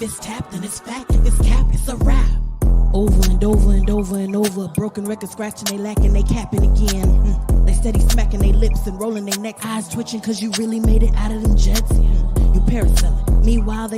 it's tap, then it's fact. If it's cap, it's a rap. Over and over and over and over. Broken records scratching, they lacking, they capping again. They steady smacking their lips and rolling their necks. Eyes twitching cause you really made it out of them jets. You paraselling. Meanwhile, they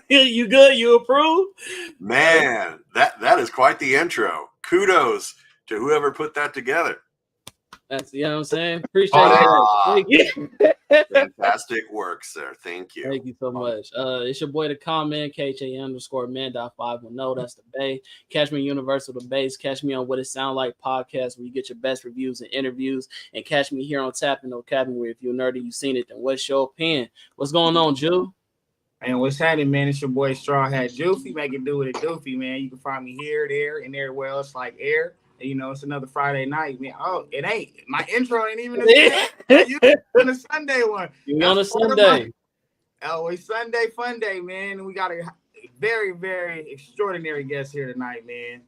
You good? You approve? Man, that is quite the intro. Kudos to whoever put that together. That's, you know what I'm saying? Appreciate that. Fantastic work, sir. Thank you. Thank you so much. It's your boy, the comment, KHA_man.510. That's the Bay. Catch me on Universal The Base. Catch me on What It Sound Like podcast, where you get your best reviews and interviews. And catch me here on Tapping No Capping, where if you're nerdy, you've seen it, then what's your opinion? What's going on, Jew? And what's happening, man? It's your boy Strawhat Juffy. Make it do with a doofy, man. You can find me here, there, and everywhere else like air. And, you know, it's another Friday night, man. Oh, it ain't. My intro ain't even on a Sunday one. You on a Sunday. Oh, it's Sunday fun day, man. And we got a very, very extraordinary guest here tonight, man.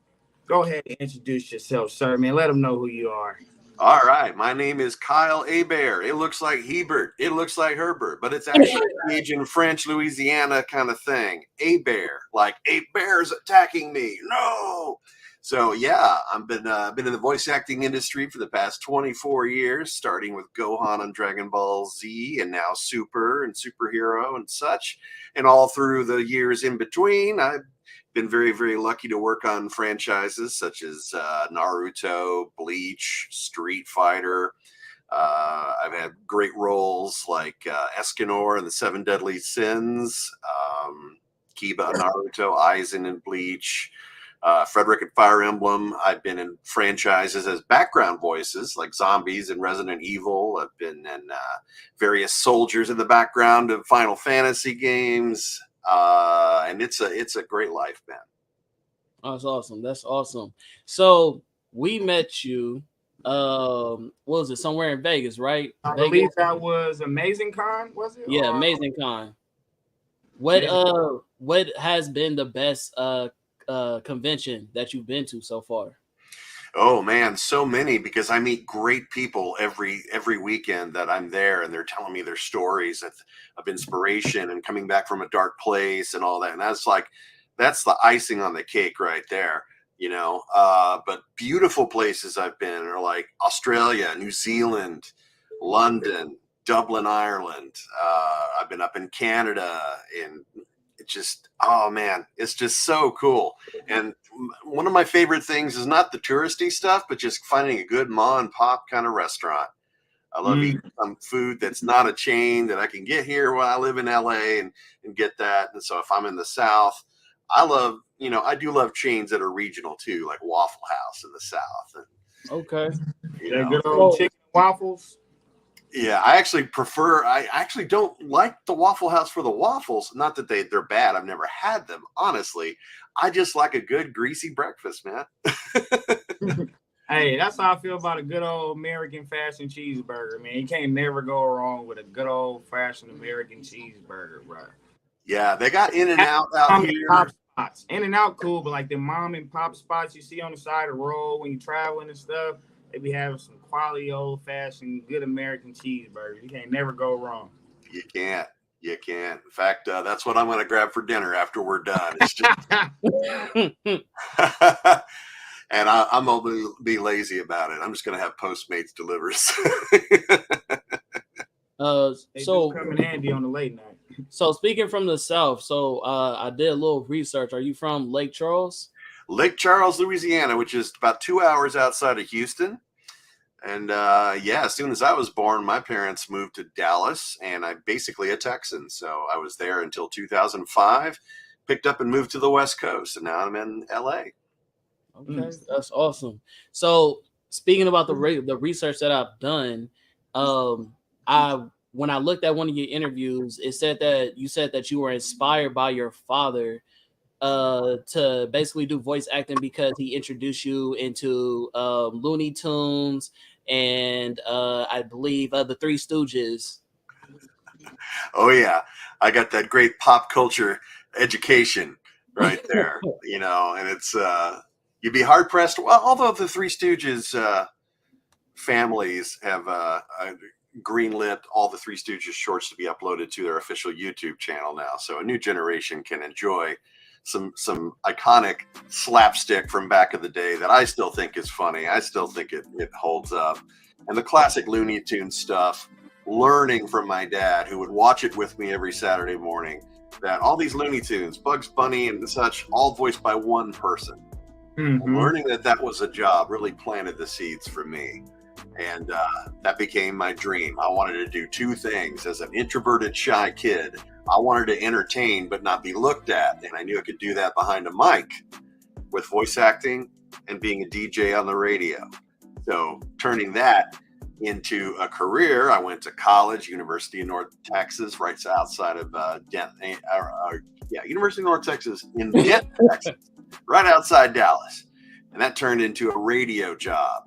Go ahead and introduce yourself, sir, man. Let them know who you are. All right. My name is Kyle Hebert. It looks like Hebert. It looks like Herbert, but it's actually Cajun French Louisiana kind of thing. Hebert, like a bear's attacking me. No. So yeah, I've been in the voice acting industry for the past 24 years, starting with Gohan on Dragon Ball Z, and now Super and Superhero and such. And all through the years in between, I've been very, very lucky to work on franchises such as Naruto, Bleach, Street Fighter. I've had great roles like Escanor in the Seven Deadly Sins, Kiba in Naruto, Aizen in Bleach, Frederick in Fire Emblem. I've been in franchises as background voices like Zombies and Resident Evil. I've been in various soldiers in the background of Final Fantasy games. And it's a great life, man. That's awesome. That's awesome. So we met you, what was it? Somewhere in Vegas, right? I believe that was Amazing Con, was it? Yeah, Amazing Con. What has been the best convention that you've been to so far? Oh man, so many, because I meet great people every weekend that I'm there, and they're telling me their stories of inspiration and coming back from a dark place and all that. And that's the icing on the cake right there, you know. But beautiful places I've been are like Australia, New Zealand, London, Dublin, Ireland. I've been up in Canada, and it's just, oh man, it's just so cool. And one of my favorite things is not the touristy stuff, but just finding a good ma and pop kind of restaurant. I love eating some food that's not a chain that I can get here while I live in LA and get that. And so if I'm in the South, I do love chains that are regional too, like Waffle House in the South. And, okay. Good old chicken waffles. Yeah, I actually don't like the Waffle House for the waffles. Not that they're bad. I've never had them, honestly. I just like a good greasy breakfast, man. Hey, that's how I feel about a good old American fashion cheeseburger, man. You can't never go wrong with a good old fashioned American cheeseburger, bro. Yeah, they got In-N-Out out here. Pop spots. In-N-Out cool, but like the mom and pop spots you see on the side of the road when you're traveling and stuff, they be having some quality old fashioned good American cheeseburgers. You can't never go wrong. You can't. You can't. In fact, that's what I'm going to grab for dinner after we're done. It's just, and I'm going to be lazy about it. I'm just going to have Postmates delivers. So come in handy on the late night. So speaking from the South, I did a little research. Are you from Lake Charles? Lake Charles, Louisiana, which is about 2 hours outside of Houston. And yeah, as soon as I was born, my parents moved to Dallas, and I'm basically a Texan. So I was there until 2005, picked up and moved to the West Coast, and now I'm in LA. Okay, that's awesome. So speaking about the research that I've done, I when I looked at one of your interviews, it said that you said that you were inspired by your father to basically do voice acting because he introduced you into Looney Tunes and I believe the Three Stooges. Oh yeah, I got that great pop culture education right there, you know, and it's you'd be hard pressed. Well, although the Three Stooges families have greenlit all the Three Stooges shorts to be uploaded to their official YouTube channel now, so a new generation can enjoy some iconic slapstick from back of the day that I still think is funny. I still think it holds up, and the classic Looney Tunes stuff. Learning from my dad, who would watch it with me every Saturday morning, that all these Looney Tunes, Bugs Bunny and such, all voiced by one person. Mm-hmm. Learning that was a job really planted the seeds for me. And that became my dream. I wanted to do two things. As an introverted, shy kid, I wanted to entertain but not be looked at. And I knew I could do that behind a mic with voice acting and being a DJ on the radio. So turning that into a career, I went to college, University of North Texas, right outside of University of North Texas in Denton, Texas, right outside Dallas. And that turned into a radio job.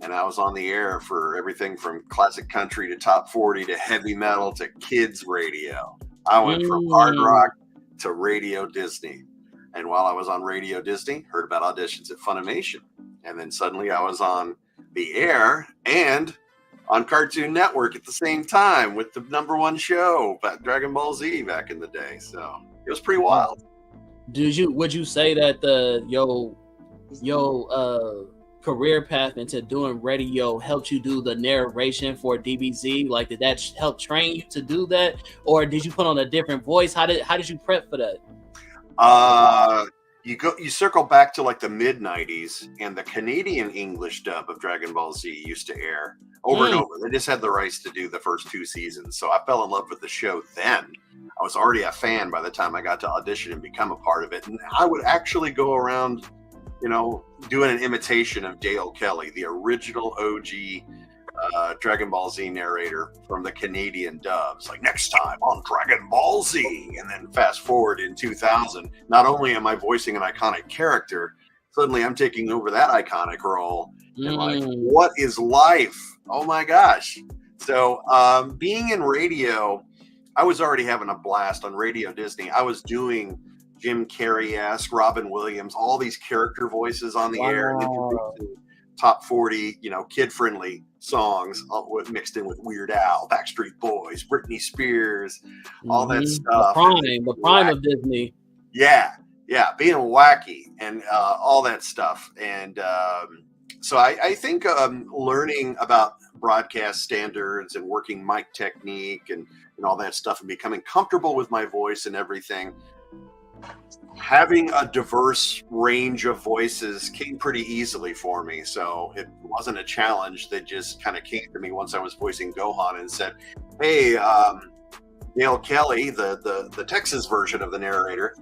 And I was on the air for everything from classic country to top 40 to heavy metal to kids radio. I went from hard rock to Radio Disney. And while I was on Radio Disney, heard about auditions at Funimation. And then suddenly I was on the air and on Cartoon Network at the same time with the #1 show, Dragon Ball Z, back in the day. So it was pretty wild. Would you say that your career path into doing radio helped you do the narration for DBZ? Like, did that help train you to do that, or did you put on a different voice? How did you prep for that? You circle back to like the mid-90s, and the Canadian English dub of Dragon Ball Z used to air over and over. They just had the rights to do the first 2 seasons. So I fell in love with the show then. I was already a fan by the time I got to audition and become a part of it. And I would actually go around, you know, doing an imitation of Dale Kelly, the original OG Dragon Ball Z narrator from the Canadian dubs. Like, next time on Dragon Ball Z. And then fast forward in 2000, not only am I voicing an iconic character, suddenly I'm taking over that iconic role. And like, what is life? Oh my gosh. So being in radio, I was already having a blast on Radio Disney. I was doing Jim Carrey-esque, Robin Williams, all these character voices on the air, top 40, you know, kid-friendly songs mixed in with Weird Al, Backstreet Boys, Britney Spears, all that stuff. The prime of Disney. Yeah, being wacky and all that stuff. And so I think learning about broadcast standards and working mic technique and all that stuff and becoming comfortable with my voice and everything, having a diverse range of voices came pretty easily for me. So it wasn't a challenge. That just kind of came to me once I was voicing Gohan and said, hey, Dale Kelly, the Texas version of the narrator,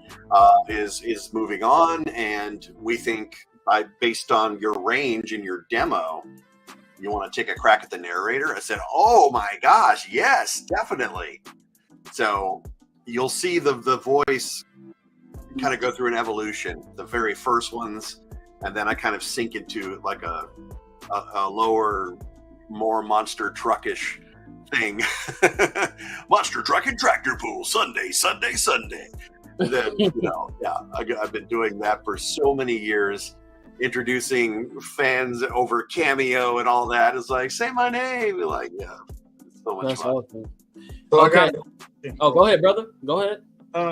is moving on, and we think based on your range in your demo, you want to take a crack at the narrator? I said, oh my gosh, yes, definitely. So you'll see the voice kind of go through an evolution. The very first ones, and then I kind of sink into like a lower, more monster truckish thing. Monster truck and tractor pool, Sunday. And then, you know, I've been doing that for so many years, introducing fans over Cameo and all that. It's like, say my name. You're like, yeah, it's so much fun. Awesome. So okay. Go ahead, brother. Go ahead.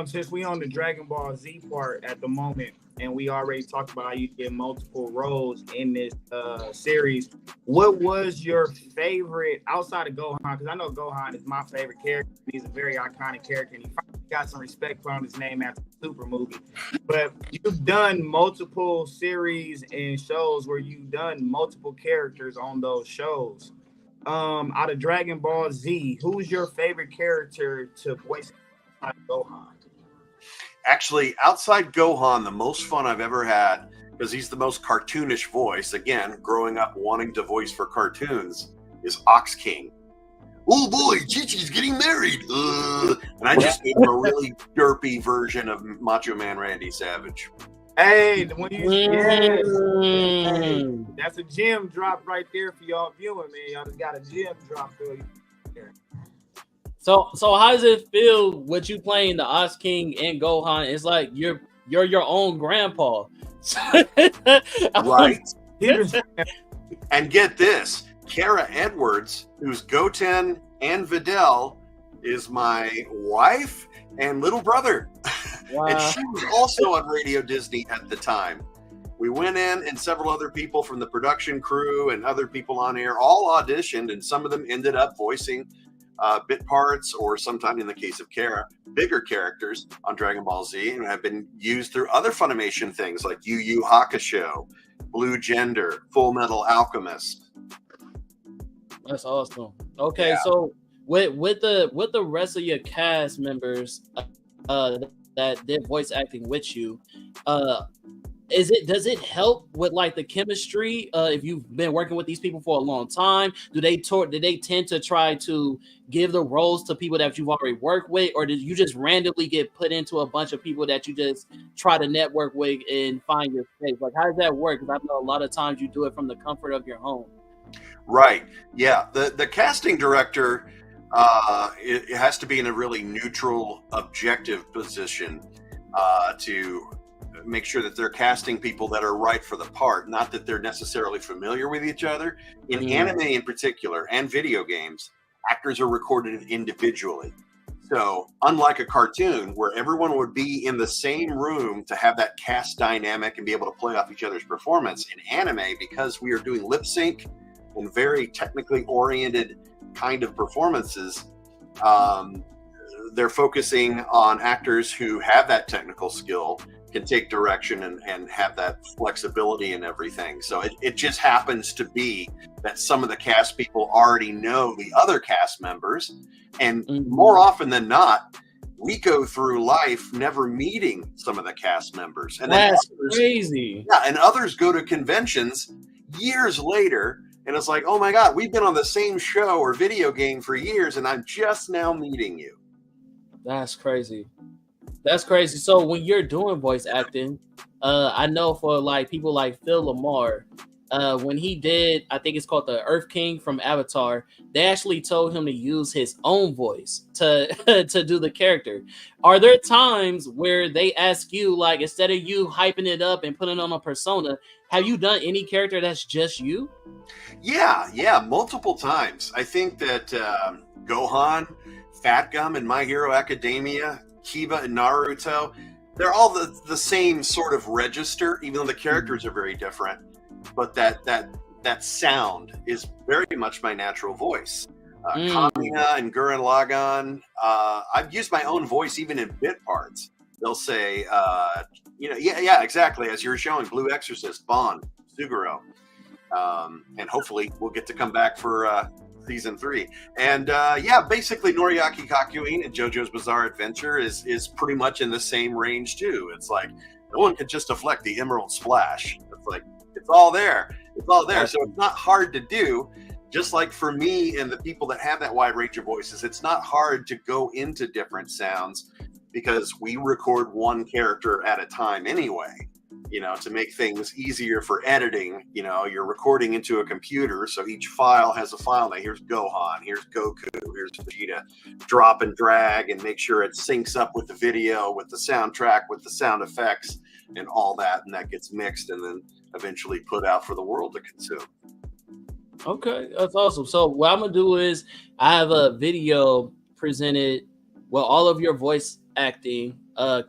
Since we on the Dragon Ball Z part at the moment, and we already talked about how you did multiple roles in this series, what was your favorite outside of Gohan? Because I know Gohan is my favorite character. He's a very iconic character, and he got some respect for his name after the Super movie. But you've done multiple series and shows where you've done multiple characters on those shows. Out of Dragon Ball Z, who's your favorite character to voice Gohan? Actually, outside Gohan, the most fun I've ever had, because he's the most cartoonish voice, again, growing up wanting to voice for cartoons, is Ox King. Oh boy, Chi-Chi's getting married. And I just gave him a really derpy version of Macho Man Randy Savage. Hey, when you hey, that's a gem drop right there for y'all viewing, man. Y'all just got a gem drop there. So how does it feel with you playing the Ox King and Gohan? It's like you're your own grandpa. Right. And get this, Kara Edwards, who's Goten and Videl, is my wife and little brother. Wow. And she was also on Radio Disney at the time. We went in, and several other people from the production crew and other people on air all auditioned, and some of them ended up voicing bit parts, or sometimes in the case of Kara, bigger characters on Dragon Ball Z, and have been used through other Funimation things like Yu Yu Hakusho, Blue Gender, Full Metal Alchemist. That's awesome. Okay, Yeah. so with the rest of your cast members that did voice acting with you, does it help with like the chemistry? If you've been working with these people for a long time, do they tend to try to give the roles to people that you've already worked with, or did you just randomly get put into a bunch of people that you just try to network with and find your space? Like, how does that work? Because I know a lot of times you do it from the comfort of your home. Right. Yeah. The casting director, it has to be in a really neutral, objective position to make sure that they're casting people that are right for the part, not that they're necessarily familiar with each other. In anime in particular, and video games, actors are recorded individually. So unlike a cartoon where everyone would be in the same room to have that cast dynamic and be able to play off each other's performance, in anime, because we are doing lip sync and very technically oriented kind of performances, they're focusing on actors who have that technical skill, can take direction and have that flexibility and everything. So it just happens to be that some of the cast people already know the other cast members. And more often than not, we go through life never meeting some of the cast members. And that's crazy. Yeah, and others go to conventions years later, and it's like, oh my God, we've been on the same show or video game for years, and I'm just now meeting you. That's crazy. That's crazy. So when you're doing voice acting, I know for like people like Phil Lamar, when he did, I think it's called the Earth King from Avatar, they actually told him to use his own voice to do the character. Are there times where they ask you, like, instead of you hyping it up and putting on a persona, have you done any character that's just you? Yeah, multiple times. I think that Gohan, Fat Gum in My Hero Academia, Kiba and Naruto, they're all the same sort of register, even though the characters are very different. But that sound is very much my natural voice. Kamina and Gurren Lagann, I've used my own voice even in bit parts. They'll say, yeah, exactly, as you were showing, Blue Exorcist, Bond, Suguro. And hopefully we'll get to come back for season 3. And basically Noriaki Kakyoin and JoJo's Bizarre Adventure is pretty much in the same range too. It's like no one can just deflect the Emerald Splash. It's like it's all there. So it's not hard to do. Just like for me and the people that have that wide range of voices, it's not hard to go into different sounds because we record one character at a time anyway. To make things easier for editing, you're recording into a computer, so each file has a file name. Here's Gohan, here's Goku, here's Vegeta. Drop and drag and make sure it syncs up with the video, with the soundtrack, with the sound effects, and all that, and that gets mixed and then eventually put out for the world to consume. Okay, that's awesome. So what I'm gonna do is I have a video presented with all of your voice acting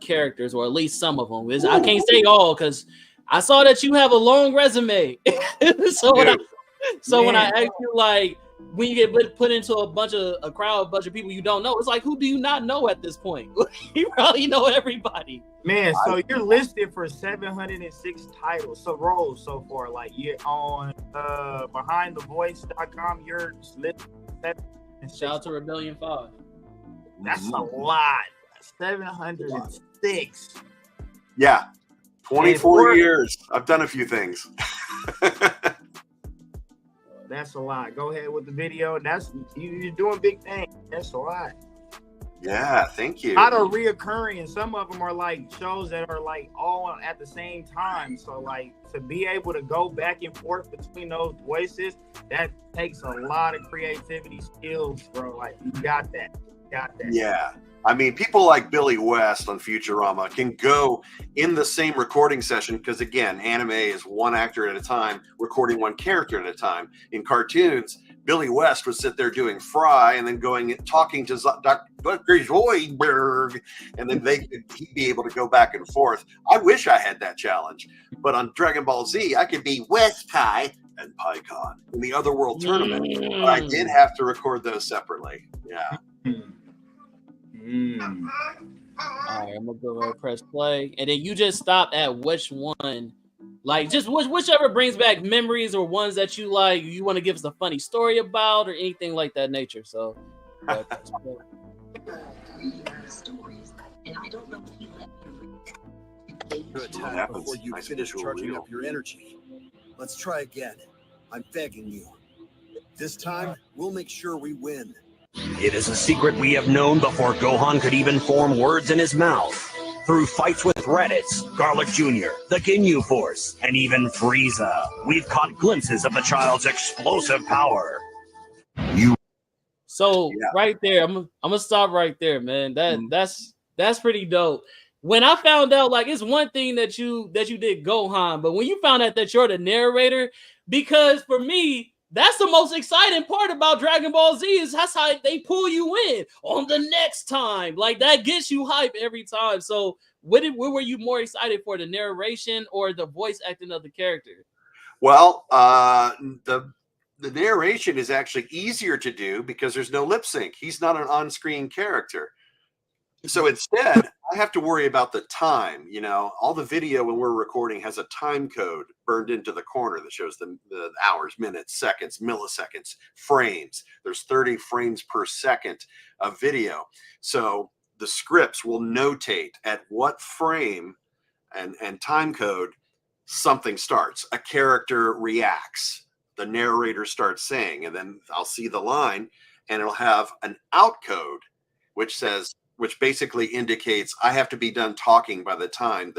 characters, or at least some of them. I can't say all because I saw that you have a long resume. When I asked you, like, when you get put into a bunch of people you don't know, it's like, who do you not know at this point? You probably know everybody. Man, so you're listed for 706 titles, so roles so far. Like you're on behindthevoice.com, you're listed. Shout out to Rebellion 5. That's a lot. 706. Yeah. 24 years. I've done a few things. That's a lot. Go ahead with the video. You're doing big things. That's a lot. Yeah, thank you. A lot of reoccurring, and some of them are like shows that are like all at the same time. So like to be able to go back and forth between those voices, that takes a lot of creativity skills, bro. Like you got that. Yeah. I mean, people like Billy West on Futurama can go in the same recording session because, again, anime is one actor at a time, recording one character at a time. In cartoons, Billy West would sit there doing Fry and then talking to Dr. Zoidberg, and then he'd be able to go back and forth. I wish I had that challenge. But on Dragon Ball Z, I could be West Kai and Pycon in the Otherworld tournament. But I did have to record those separately. Yeah. All right, I'm gonna go ahead and press play, and then you just stop at which one, like just whichever brings back memories or ones that you like. You want to give us a funny story about or anything like that nature. So, And I don't know if you let me Good. Time Happens. before you Nice finish visual charging reel. up your energy. Let's try again. I'm begging you. This time, we'll make sure we win. It is a secret we have known before Gohan could even form words in his mouth. Through fights with Raditz, Garlic Jr., the Ginyu Force, and even Frieza, we've caught glimpses of the child's explosive power. Right there, I'm gonna stop right there, man. That's pretty dope. When I found out, like, it's one thing that you did Gohan, but when you found out that you're the narrator, because for me, that's the most exciting part about Dragon Ball Z is that's how they pull you in on the next time. Like that gets you hype every time. So what were you more excited for, the narration or the voice acting of the character? Well, the narration is actually easier to do because there's no lip sync. He's not an on-screen character. So instead, I have to worry about the time. You know, all the video when we're recording has a time code burned into the corner that shows the hours, minutes, seconds, milliseconds, frames. There's 30 frames per second of video. So the scripts will notate at what frame and time code something starts. A character reacts. The narrator starts saying, and then I'll see the line, and it'll have an out code, which basically indicates I have to be done talking by the time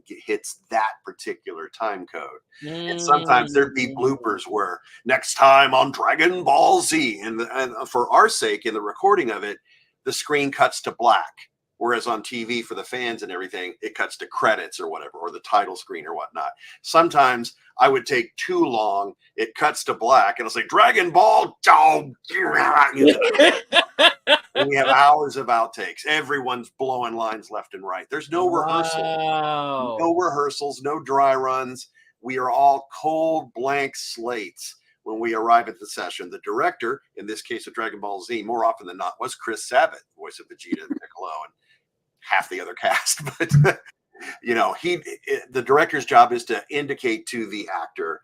hits that particular time code. And sometimes there'd be bloopers where next time on Dragon Ball Z, and for our sake in the recording of it, the screen cuts to black. Whereas on TV for the fans and everything, it cuts to credits or whatever, or the title screen or whatnot. Sometimes I would take too long. It cuts to black, and I'll say, Dragon Ball. And we have hours of outtakes. Everyone's blowing lines left and right. There's no rehearsal. No rehearsals, no dry runs. We are all cold, blank slates when we arrive at the session. The director, in this case of Dragon Ball Z, more often than not, was Chris Sabat, voice of Vegeta and Piccolo, and half the other cast. But you know, the director's job is to indicate to the actor,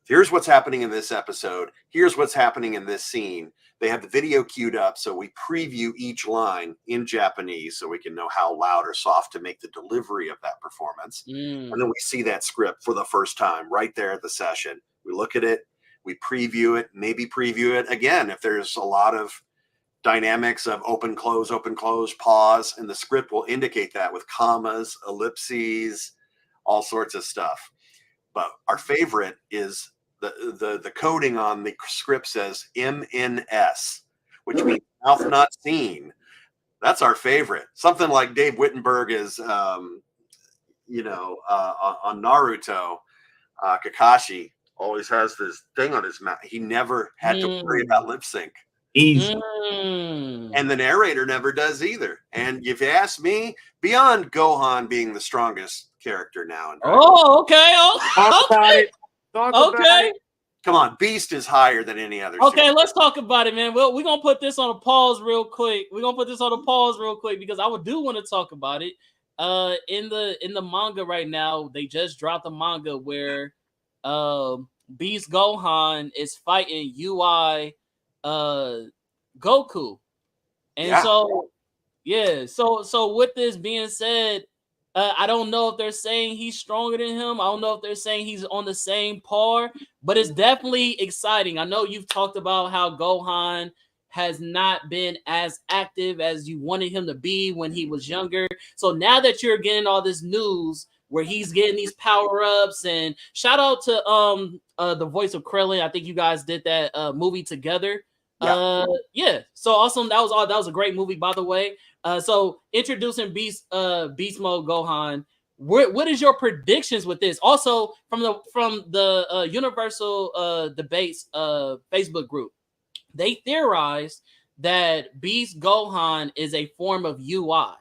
here's what's happening in this episode. Here's what's happening in this scene. They have the video queued up, so we preview each line in Japanese so we can know how loud or soft to make the delivery of that performance. And then we see that script for the first time right there at the session. We look at it, we preview it, maybe preview it again if there's a lot of dynamics of open, close, pause, and the script will indicate that with commas, ellipses, all sorts of stuff. But our favorite is the coding on the script says MNS, which means mouth not seen. That's our favorite. Something like Dave Wittenberg is, on Naruto, Kakashi always has this thing on his mouth. He never had to worry about lip sync. Easy. And the narrator never does either. And if you ask me, beyond Gohan being the strongest character now. Okay. Talk about it. Okay. Come on, Beast is higher than any other. Okay, let's talk about it, man. Well, we're gonna put this on a pause real quick. Because I do want to talk about it. In the manga right now, they just dropped a manga where Beast Gohan is fighting UI Goku. And so with this being said, I don't know if they're saying he's stronger than him. I don't know if they're saying he's on the same par, but it's definitely exciting. I know you've talked about how Gohan has not been as active as you wanted him to be when he was younger. So now that you're getting all this news where he's getting these power-ups, and shout out to the voice of Krillin. I think you guys did that movie together. So awesome. That was a great movie, by the way. So introducing Beast Mode Gohan. What is your predictions with this? Also from the Universal Debates Facebook group, they theorized that Beast Gohan is a form of UI.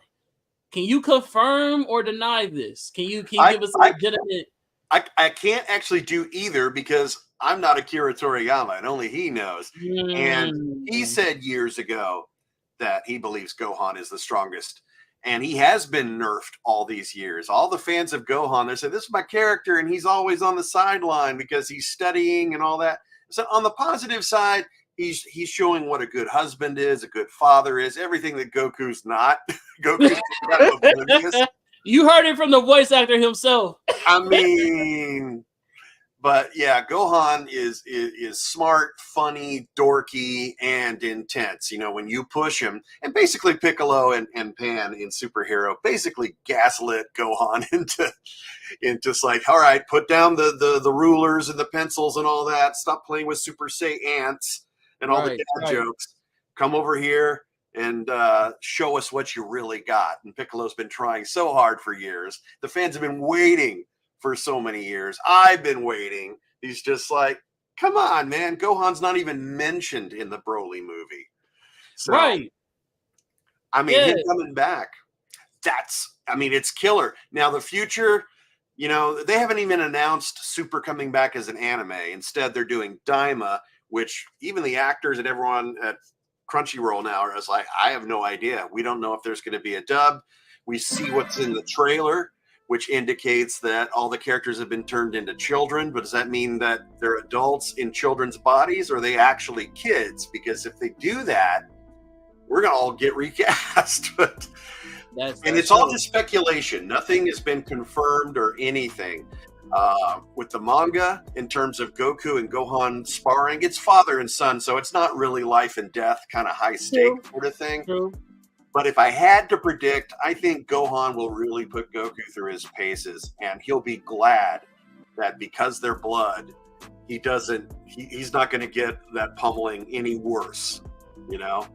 Can you confirm or deny this? Can you give us a legitimate? I can't actually do either because I'm not Akira Toriyama and only he knows. And he said years ago that he believes Gohan is the strongest. And he has been nerfed all these years. All the fans of Gohan, they say, this is my character, and he's always on the sideline because he's studying and all that. So on the positive side, he's showing what a good husband is, a good father is, everything that Goku's not. Goku's kind of oblivious. You heard it from the voice actor himself. I mean, but yeah, Gohan is smart, funny, dorky, and intense. You know, when you push him, and basically Piccolo and Pan in Superhero basically gaslit Gohan into just like, all right, put down the rulers and the pencils and all that. Stop playing with Super Saiyans and all the dad jokes. Come over here and show us what you really got. And Piccolo's been trying so hard for years. The fans have been waiting for so many years. I've been waiting. He's just like, come on, man. Gohan's not even mentioned in the Broly movie. So, right. I mean, him coming back, it's killer. Now, the future, you know, they haven't even announced Super coming back as an anime. Instead, they're doing Daima, which even the actors and everyone at Crunchyroll now are just like, I have no idea. We don't know if there's going to be a dub. We see what's in the trailer, which indicates that all the characters have been turned into children. But does that mean that they're adults in children's bodies, or are they actually kids? Because if they do that, we're going to all get recast. It's all just speculation. Nothing has been confirmed or anything. With the manga, in terms of Goku and Gohan sparring, it's father and son, so it's not really life and death kind of high stake sort of thing. True. But if I had to predict, I think Gohan will really put Goku through his paces, and he'll be glad that because they're blood, he's not going to get that pummeling any worse, you know?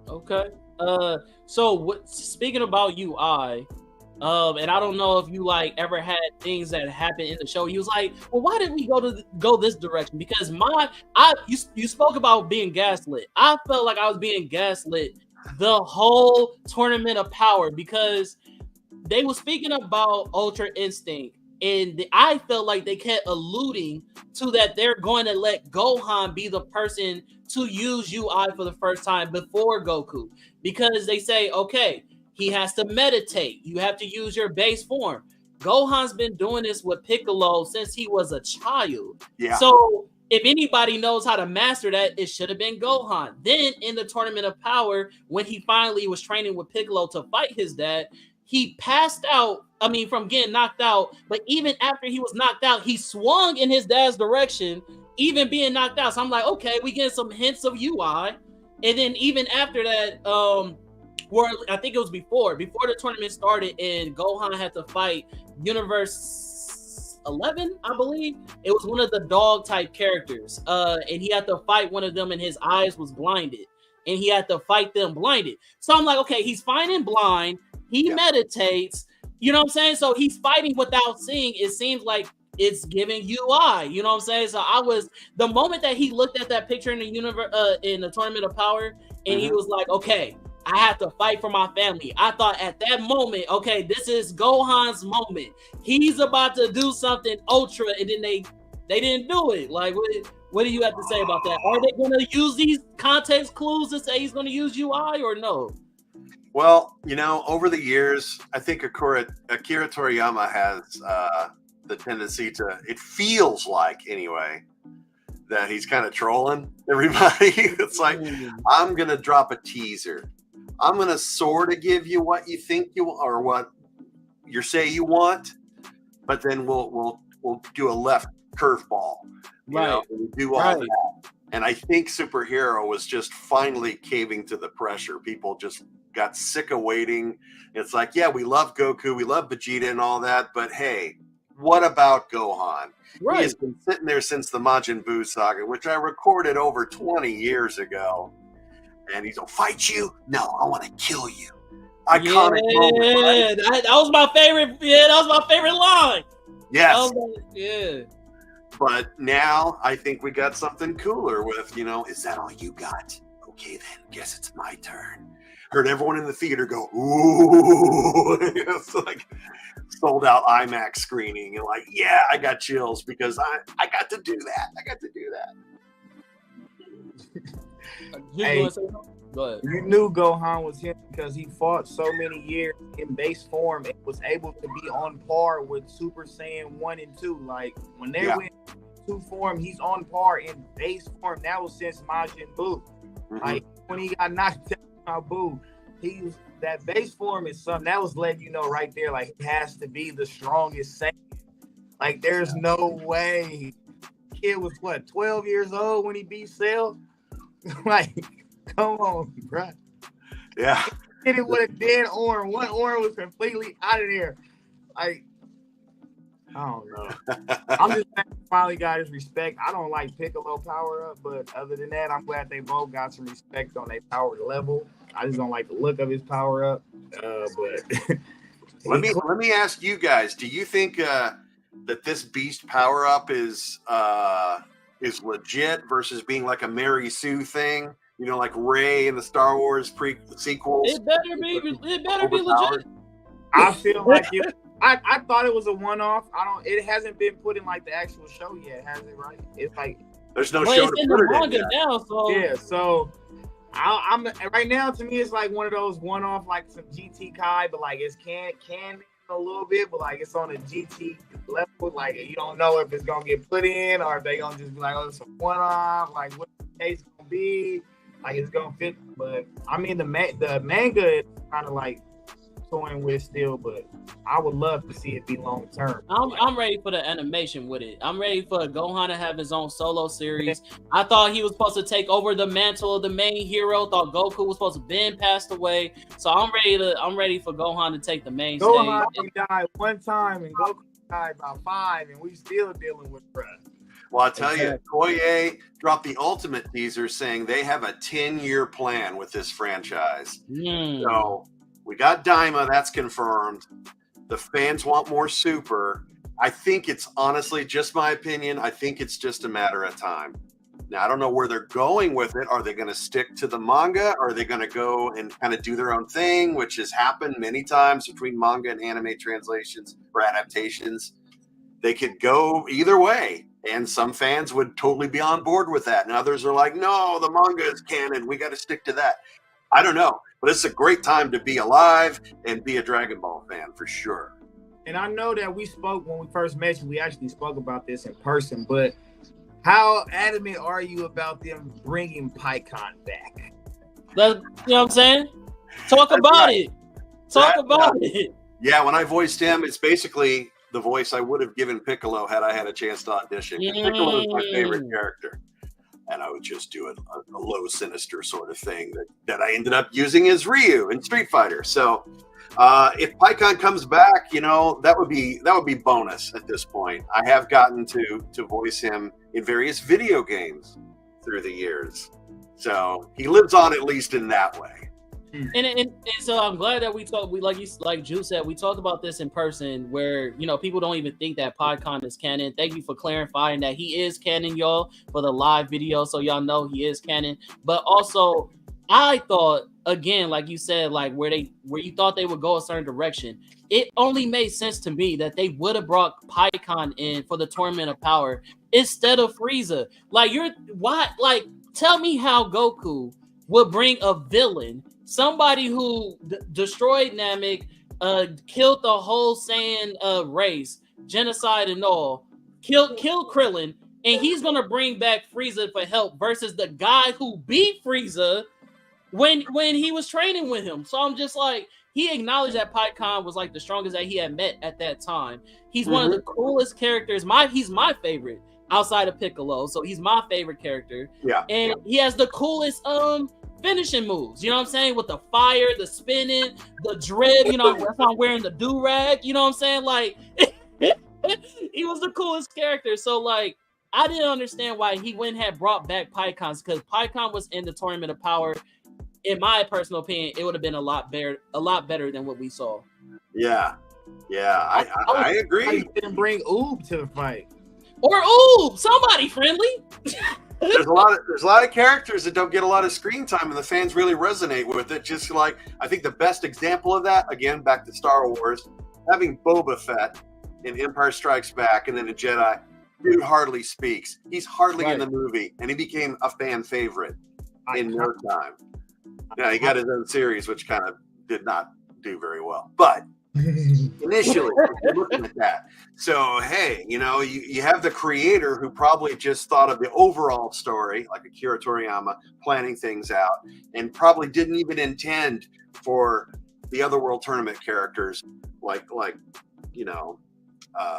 Okay. Speaking about UI, and I don't know if you ever had things that happened in the show. He was like, well, why didn't we go this direction? Because you spoke about being gaslit. I felt like I was being gaslit the whole Tournament of Power, because they were speaking about Ultra Instinct, and I felt like they kept alluding to that they're going to let Gohan be the person to use UI for the first time before Goku, because they say, okay, he has to meditate. You have to use your base form. Gohan's been doing this with Piccolo since he was a child. Yeah. So if anybody knows how to master that, it should have been Gohan. Then in the Tournament of Power, when he finally was training with Piccolo to fight his dad, he passed out, from getting knocked out. But even after he was knocked out, he swung in his dad's direction, even being knocked out. So I'm like, okay, we get some hints of UI. And then even after that, I think it was before the tournament started, and Gohan had to fight Universe 11, I believe. It was one of the dog type characters, and he had to fight one of them, and his eyes was blinded, and he had to fight them blinded. So I'm like, okay, he's fighting blind. He meditates. You know what I'm saying? So he's fighting without seeing. It seems like it's giving UI. You know what I'm saying? So the moment that he looked at that picture in the universe, in the Tournament of Power, and he was like, okay, I have to fight for my family. I thought at that moment, okay, this is Gohan's moment. He's about to do something ultra, and then they They didn't do it. Like, what do you have to say about that? Are they going to use these context clues to say he's going to use UI or no? Well, over the years, I think Akira Toriyama has the tendency to, it feels like anyway, that he's kind of trolling everybody. It's like, I'm going to drop a teaser. I'm going to sort of give you what you think you or what you say you want, but then we'll do a left curveball. We'll do all that. And I think Superhero was just finally caving to the pressure. People just got sick of waiting. It's like, yeah, we love Goku, we love Vegeta and all that, but hey, what about Gohan? Right. He has been sitting there since the Majin Buu saga, which I recorded over 20 years ago. And he's gonna fight you? No, I want to kill you. Iconic moment, right? that was my favorite. Yeah, that was my favorite line. Yes. Yeah. But now I think we got something cooler with, is that all you got? Okay, then, guess it's my turn. Heard everyone in the theater go, ooh. It's like sold out IMAX screening. And like, yeah, I got chills because I got to do that. I got to do that. Hey, you knew Gohan was him because he fought so many years in base form and was able to be on par with Super Saiyan 1 and 2. Like, when they went 2 form, he's on par in base form. That was since Majin Buu. Like, when he got knocked out by Buu, that base form is something that was letting you know right there, like, he has to be the strongest Saiyan. Like, there's no way. Kid was, 12 years old when he beat Cell? Like, come on, bro. Yeah. He hit it with a dead arm. One arm was completely out of there. Like, I don't know. I'm just glad he finally got his respect. I don't like Piccolo power up, but other than that, I'm glad they both got some respect on their power level. I just don't like the look of his power up. But let me ask you guys: do you think that this beast power up is legit versus being like a Mary Sue thing? Like Rey in the Star Wars sequels. It better be legit. I feel like I thought it was a one-off. It hasn't been put in like the actual show yet, has it? Right? It's like there's no show to put it in yet. Now, so yeah. So I'm right now. To me, it's like one of those one-off, like some GT Kai, but like it's can a little bit, but like it's on a GT level. Like you don't know if it's gonna get put in or if they gonna just be like, oh, it's a one-off. Like what the case gonna be? Like it's gonna fit, but I mean the manga is kind of like toying with still, but I would love to see it be long term. I'm ready for the animation with it. I'm ready for Gohan to have his own solo series. I thought he was supposed to take over the mantle of the main hero. Thought Goku was supposed to been passed away. So I'm ready for Gohan to take the main stage. Gohan died one time and Goku died about 5, and we still dealing with bruh. Well, I'll tell you, Koye dropped the ultimate teaser saying they have a 10-year plan with this franchise. So we got Daima, that's confirmed. The fans want more Super. I think it's honestly just my opinion. I think it's just a matter of time. Now, I don't know where they're going with it. Are they going to stick to the manga? Or are they going to go and kind of do their own thing, which has happened many times between manga and anime translations or adaptations? They could go either way. And some fans would totally be on board with that. And others are like, no, the manga is canon. We got to stick to that. I don't know. But it's a great time to be alive and be a Dragon Ball fan for sure. And I know that we spoke when we first met you. We actually spoke about this in person. But how adamant are you about them bringing Pikkon back? You know what I'm saying? Talk about it. Talk about it. Yeah, when I voiced him, it's basically the voice I would have given Piccolo had I had a chance to audition. Piccolo is my favorite character. And I would just do a low sinister sort of thing that I ended up using as Ryu in Street Fighter. So if Pikkon comes back, that would be bonus at this point. I have gotten to voice him in various video games through the years. So he lives on at least in that way. And so I'm glad that we talked. We like Juice said, we talked about this in person, where people don't even think that Pikkon is canon. Thank you for clarifying that he is canon, y'all, for the live video, so y'all know he is canon. But also, I thought, again, like you said, like where you thought they would go a certain direction, it only made sense to me that they would have brought PyCon in for the Tournament of Power instead of Frieza. Like tell me how Goku would bring a villain, somebody who destroyed Namek, killed the whole Saiyan race, genocide and all, killed Krillin, and he's gonna bring back Frieza for help versus the guy who beat Frieza when he was training with him. So I'm just like, he acknowledged that PyCon was like the strongest that he had met at that time. He's one of the coolest characters. He's my favorite outside of Piccolo. So he's my favorite character. Yeah. And he has the coolest finishing moves. You know what I'm saying? With the fire, the spinning, the drip, you know, that's why I'm wearing the do-rag. You know what I'm saying? Like he was the coolest character. So like I didn't understand why he went and had brought back PyCon, because PyCon was in the Tournament of Power. In my personal opinion, it would have been a lot better than what we saw. Yeah, I agree. I didn't bring Oob to the fight, or Oob, somebody friendly. There's a lot of characters that don't get a lot of screen time, and the fans really resonate with it. Just like I think the best example of that, again, back to Star Wars, having Boba Fett in Empire Strikes Back, and then a Jedi. Dude hardly speaks. He's hardly in the movie, and he became a fan favorite in no time. Yeah, he got his own series, which kind of did not do very well. But initially, you're looking at that. So, hey, you know, you have the creator who probably just thought of the overall story, like Akira Toriyama, planning things out, and probably didn't even intend for the Otherworld Tournament characters, like you know,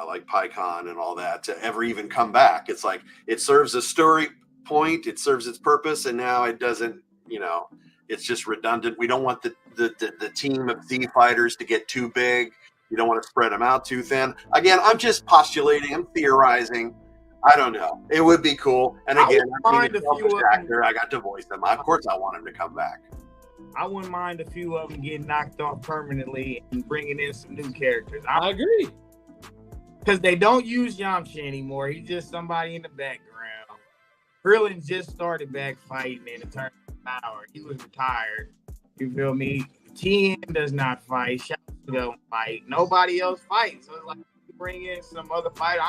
like PyCon and all that, to ever even come back. It's like it serves a story point, it serves its purpose, and now it doesn't, you know. It's just redundant. We don't want the team of Z fighters to get too big. You don't want to spread them out too thin. Again, I'm just postulating. I'm theorizing. I don't know. It would be cool. And again, I'm being a selfish actor. I got to voice them. Of course, I want him to come back. I wouldn't mind a few of them getting knocked off permanently and bringing in some new characters. I agree. Because they don't use Yamcha anymore. He's just somebody in the background. Krillin just started back fighting in the Tournament of Power. He was retired. You feel me? Tien does not fight. Shadow don't fight. Nobody else fights. So it's like you bring in some other fighter.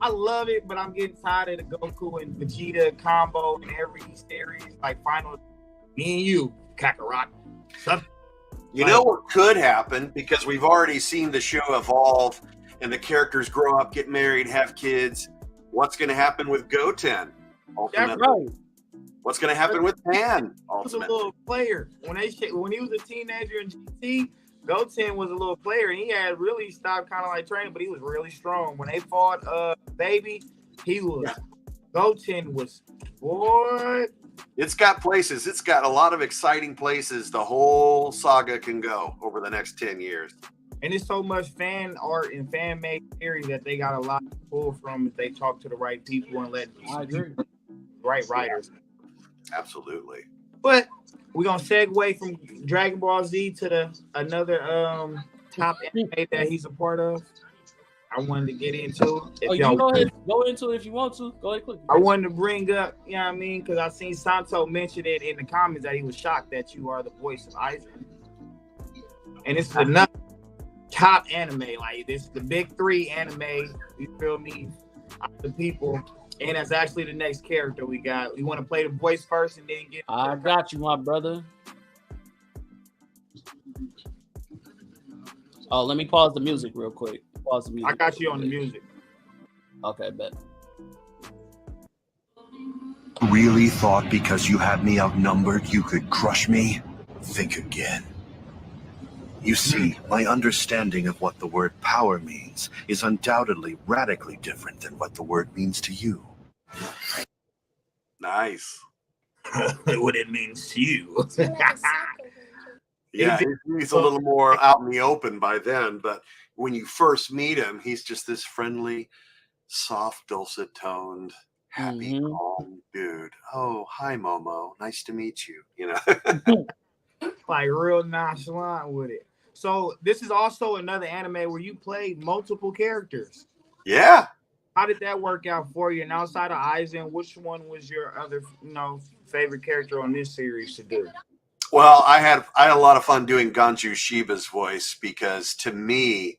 I love it, but I'm getting tired of the Goku and Vegeta combo in every series. Like final, me and you, Kakarot. You know what could happen, because we've already seen the show evolve and the characters grow up, get married, have kids. What's going to happen with Goten? Ultimately. That's right. What's going to happen with Pan? He was a little player when he was a teenager in GT. Goten was a little player, and he had really stopped kind of like training, but he was really strong. When they fought Baby, Goten was what? It's got places. It's got a lot of exciting places the whole saga can go over the next 10 years. And it's so much fan art and fan-made series that they got a lot to pull from if they talk to the right people and let right writers. Absolutely. But we're gonna segue from Dragon Ball Z to another top anime that he's a part of. I wanted to get into. You can go ahead, go into it if you want to. Go ahead, quick. I wanted to bring up, you know what I mean, because I seen Santo mention it in the comments that he was shocked that you are the voice of Aizen. And it's another top anime, like this is the big three anime, you feel me, the people, and that's actually the next character we got. We want to play the voice first and then get. I got you, my brother. Oh, let me pause the music real quick. Pause the music. I got you on the music. Okay, bet. Really thought because you had me outnumbered you could crush me? Think again. You see, my understanding of what the word power means is undoubtedly radically different than what the word means to you. Nice. What it means to you. Yeah, he's a little more out in the open by then, but when you first meet him, he's just this friendly, soft, dulcet-toned, happy, calm dude. Oh, hi, Momo. Nice to meet you. You know, like real nonchalant with it. So this is also another anime where you play multiple characters. Yeah. How did that work out for you? And outside of Aizen, which one was your other, favorite character on this series to do? Well, I had a lot of fun doing Ganju Shiba's voice because to me,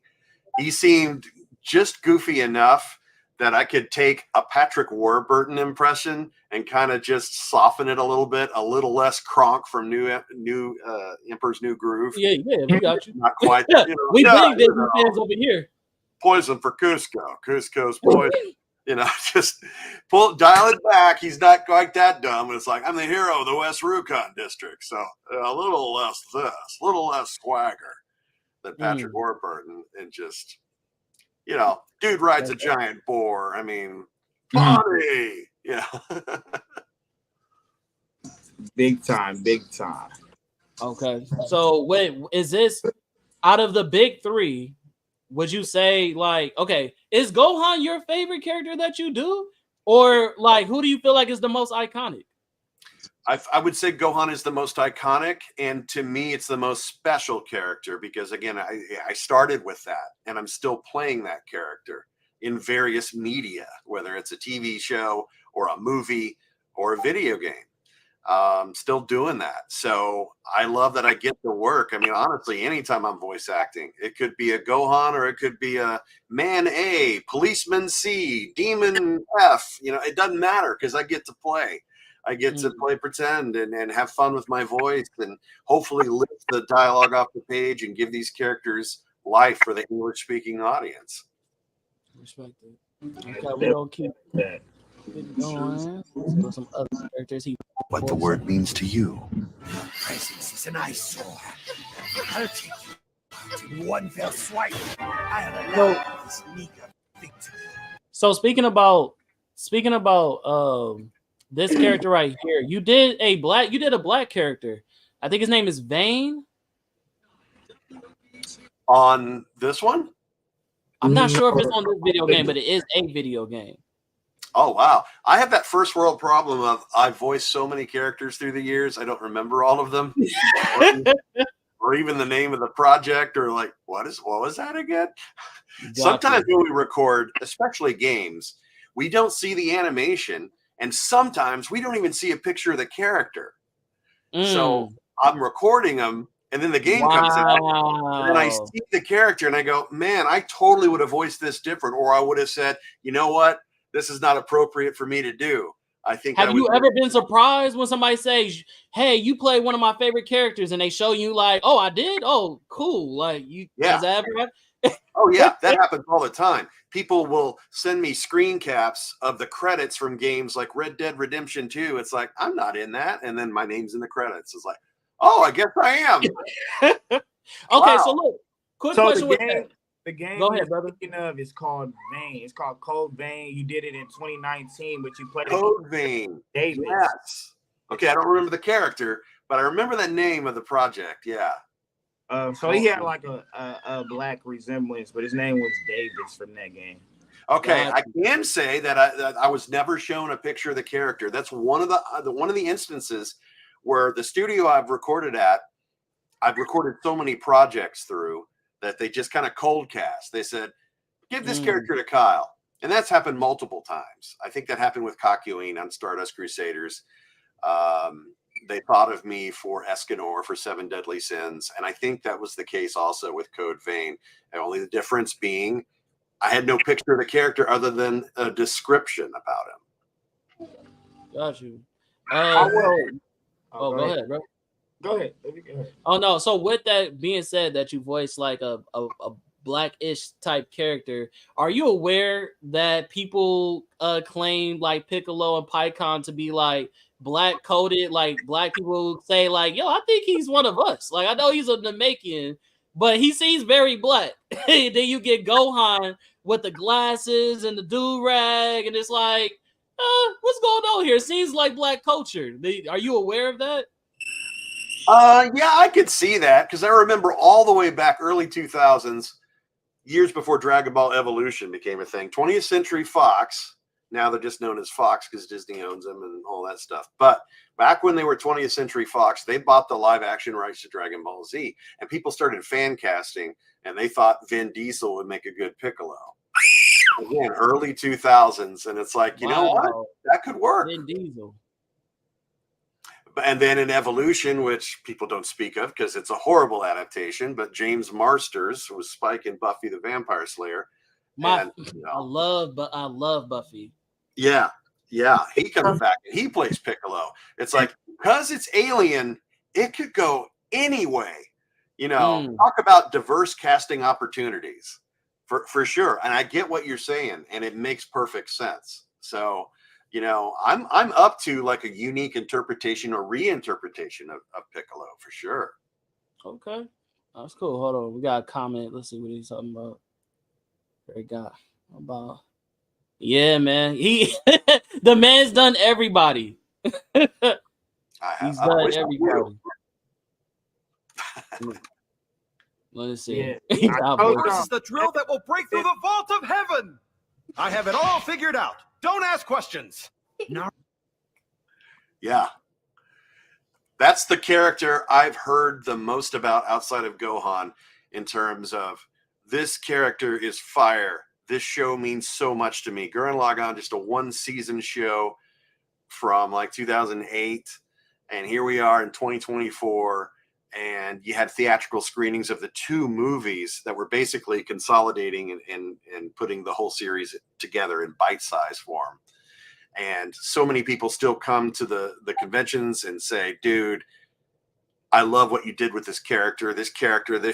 he seemed just goofy enough that I could take a Patrick Warburton impression and kind of just soften it a little less Kronk from New Emperor's New Groove. Yeah, we got you. Not quite. We big Disney fans over here. Poison for Cusco. Cusco's poison. Just dial it back. He's not quite that dumb. It's like, I'm the hero of the West Rukon district. So a little less swagger than Patrick Warburton, and just, dude rides a giant boar. I mean, funny. Yeah. Big time. Okay. So wait, is this out of the big three? Would you say, like, okay, is Gohan your favorite character that you do? Or, like, who do you feel like is the most iconic? I would say Gohan is the most iconic, and to me, it's the most special character because, again, I started with that, and I'm still playing that character in various media, whether it's a TV show or a movie or a video game. Still doing that. So I love that I get to work. I mean, honestly, anytime I'm voice acting, it could be a Gohan or it could be a Man A, Policeman C, Demon F. It doesn't matter because I get to play. I get to play pretend and have fun with my voice and hopefully lift the dialogue off the page and give these characters life for the English-speaking audience. Respect it. Okay, we're going to keep that. Some other characters. What the word means to you. Presence is an eyesore. I'll take you. One fell swipe. I have allowed this meager victory. So speaking about this character right here, you did a black character. I think his name is Vane. On this one? I'm not sure if it's on this video game, but it is a video game. Oh, wow. I have that first world problem of I voiced so many characters through the years. I don't remember all of them or even the name of the project or like, what was that again? Gotcha. Sometimes when we record, especially games, we don't see the animation. And sometimes we don't even see a picture of the character. So I'm recording them and then the game comes out and I see the character and I go, man, I totally would have voiced this different. Or I would have said, you know what? This is not appropriate for me to do. I think. Have you ever been surprised when somebody says, "Hey, you play one of my favorite characters," and they show you like, "Oh, I did. Oh, cool." Like you. Yeah. Has that ever happened? Oh yeah, that happens all the time. People will send me screen caps of the credits from games like Red Dead Redemption 2. It's like I'm not in that, and then my name's in the credits. It's like, oh, I guess I am. Okay, wow. So look, quick question with that. The game Go ahead, brother. Speaking of is called Vane. It's called Code Vein. You did it in 2019, but you played Code Vein. Davis. Yes. Okay, I don't remember the character, but I remember the name of the project. Yeah. So he had like a black resemblance, but his name was Davis from that game. Okay, I can say that I was never shown a picture of the character. That's one of the instances where the studio I've recorded so many projects through that they just kind of cold cast. They said, give this character to Kyle. And that's happened multiple times. I think that happened with Kakyoin on Stardust Crusaders. They thought of me for Escanor for 7 Deadly Sins. And I think that was the case also with Code Vein. And only the difference being I had no picture of the character other than a description about him. Got you. Go ahead, bro. Go ahead. Oh no! So with that being said, that you voice like a Black-ish type character, are you aware that people claim like Piccolo and Pycon to be like black coded? Like black people say like, "Yo, I think he's one of us." Like I know he's a Namekian, but he seems very black. Then you get Gohan with the glasses and the do-rag, and it's like, what's going on here? It seems like black culture. Are you aware of that? Yeah, I could see that because I remember all the way back early 2000s, years before Dragon Ball Evolution became a thing. 20th Century Fox, now they're just known as Fox because Disney owns them and all that stuff. But back when they were 20th Century Fox, they bought the live action rights to Dragon Ball Z, and people started fan casting, and they thought Vin Diesel would make a good Piccolo. Again, early 2000s, and it's like, you know what? That could work. Vin Diesel. And then in Evolution, which people don't speak of because it's a horrible adaptation, but James Marsters was Spike in Buffy the Vampire Slayer. I love Buffy. Yeah, he comes back and he plays Piccolo. It's like, because it's alien, it could go any way. Talk about diverse casting opportunities for sure. And I get what you're saying, and it makes perfect sense. So, I'm up to like a unique interpretation or reinterpretation of Piccolo for sure. Okay, that's cool. Hold on, we got a comment. Let's see what he's talking about. There got about. Yeah, man. The man's done everybody. He's done everybody. Let's see. Yeah. This is the drill that will break through the vault of heaven. I have it all figured out. Don't ask questions. Yeah. That's the character I've heard the most about outside of Gohan in terms of this character is fire. This show means so much to me. Gurren Lagann, just a 1-season show from like 2008. And here we are in 2024. And you had theatrical screenings of the 2 movies that were basically consolidating and putting the whole series together in bite-sized form. And so many people still come to the conventions and say, dude, I love what you did with this character. This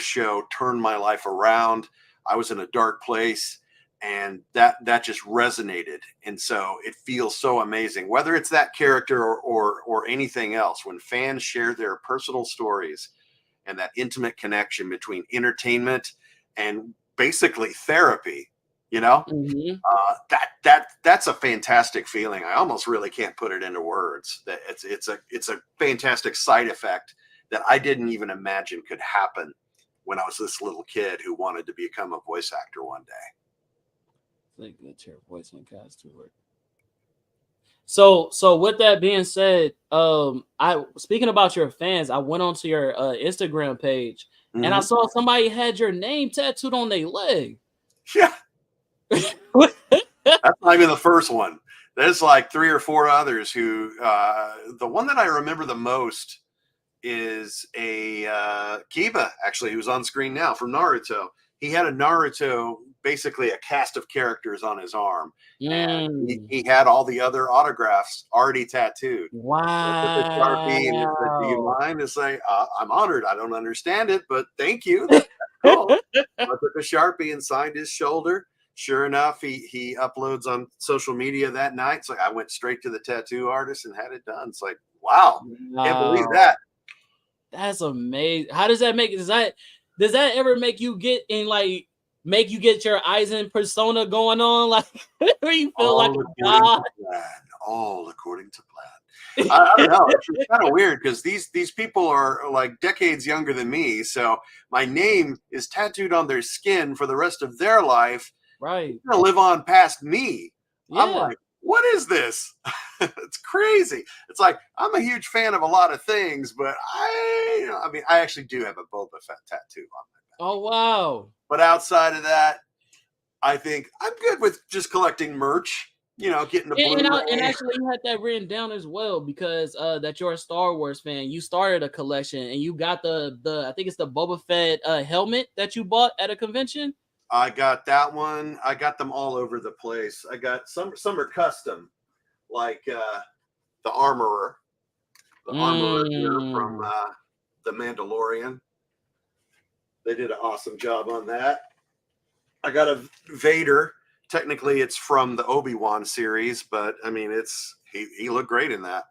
show turned my life around. I was in a dark place, and that just resonated. And so it feels so amazing, whether it's that character or anything else, when fans share their personal stories and that intimate connection between entertainment and basically therapy, that's a fantastic feeling. I almost really can't put it into words. That it's a fantastic side effect that I didn't even imagine could happen when I was this little kid who wanted to become a voice actor one day. Like that's your voice and cast to work. So with that being said, I speaking about your fans, I went onto your Instagram page and I saw somebody had your name tattooed on their leg. Yeah. That's not even the first one. There's like 3 or 4 others who the one that I remember the most is a Kiba, actually, who's on screen now from Naruto. He had a Naruto, basically a cast of characters on his arm. And he had all the other autographs already tattooed. Wow. Sharpie, and said, do you mind? It's like, I'm honored. I don't understand it, but thank you. That's cool. I took a Sharpie and signed his shoulder. Sure enough, he uploads on social media that night. It's like I went straight to the tattoo artist and had it done. It's like, wow. Can't believe that. That's amazing. How does that make it? Does that ever make you get in make you get your Aizen persona going on? Like where you feel all like God? All according to plan. I don't know. It's kind of weird because these people are like decades younger than me. So my name is tattooed on their skin for the rest of their life. Right. It's gonna live on past me. Yeah. I'm like, what is this? It's crazy. It's like I'm a huge fan of a lot of things, but I actually do have a Boba Fett tattoo on my back. Oh wow. But outside of that, I think I'm good with just collecting merch. Getting the and actually you had that written down as well because that you're a Star Wars fan. You started a collection and you got the I think it's the Boba Fett helmet that you bought at a convention. I got that one. I got them all over the place. I got some are custom, like the armorer. The armorer here from the Mandalorian. They did an awesome job on that. I got a Vader. Technically, it's from the Obi-Wan series, but I mean, he looked great in that.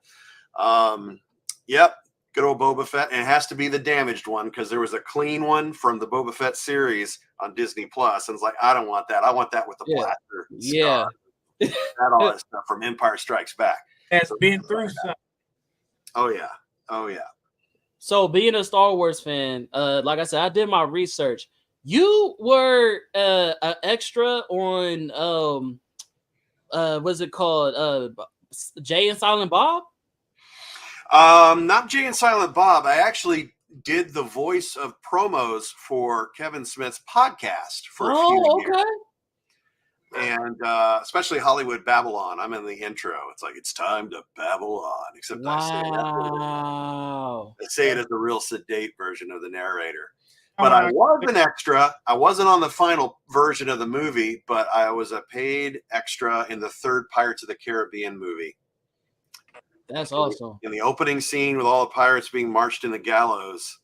Yep. Good old Boba Fett, and it has to be the damaged one because there was a clean one from the Boba Fett series on Disney Plus, and it's like I don't want that. I want that with the blaster. Yeah, that all that stuff from Empire Strikes Back. Has been through some. Oh yeah. So being a Star Wars fan, like I said, I did my research. You were an extra on what's it called? Jay and Silent Bob. Not Jay and Silent Bob. I actually did the voice of promos for Kevin Smith's podcast for a few years. And especially Hollywood Babylon. I'm in the intro. It's like, it's time to babble on. Except Wow. I say it as the real sedate version of the narrator. But I was an extra. I wasn't on the final version of the movie, but I was a paid extra in the third Pirates of the Caribbean movie. That's awesome. In the opening scene with all the pirates being marched in the gallows,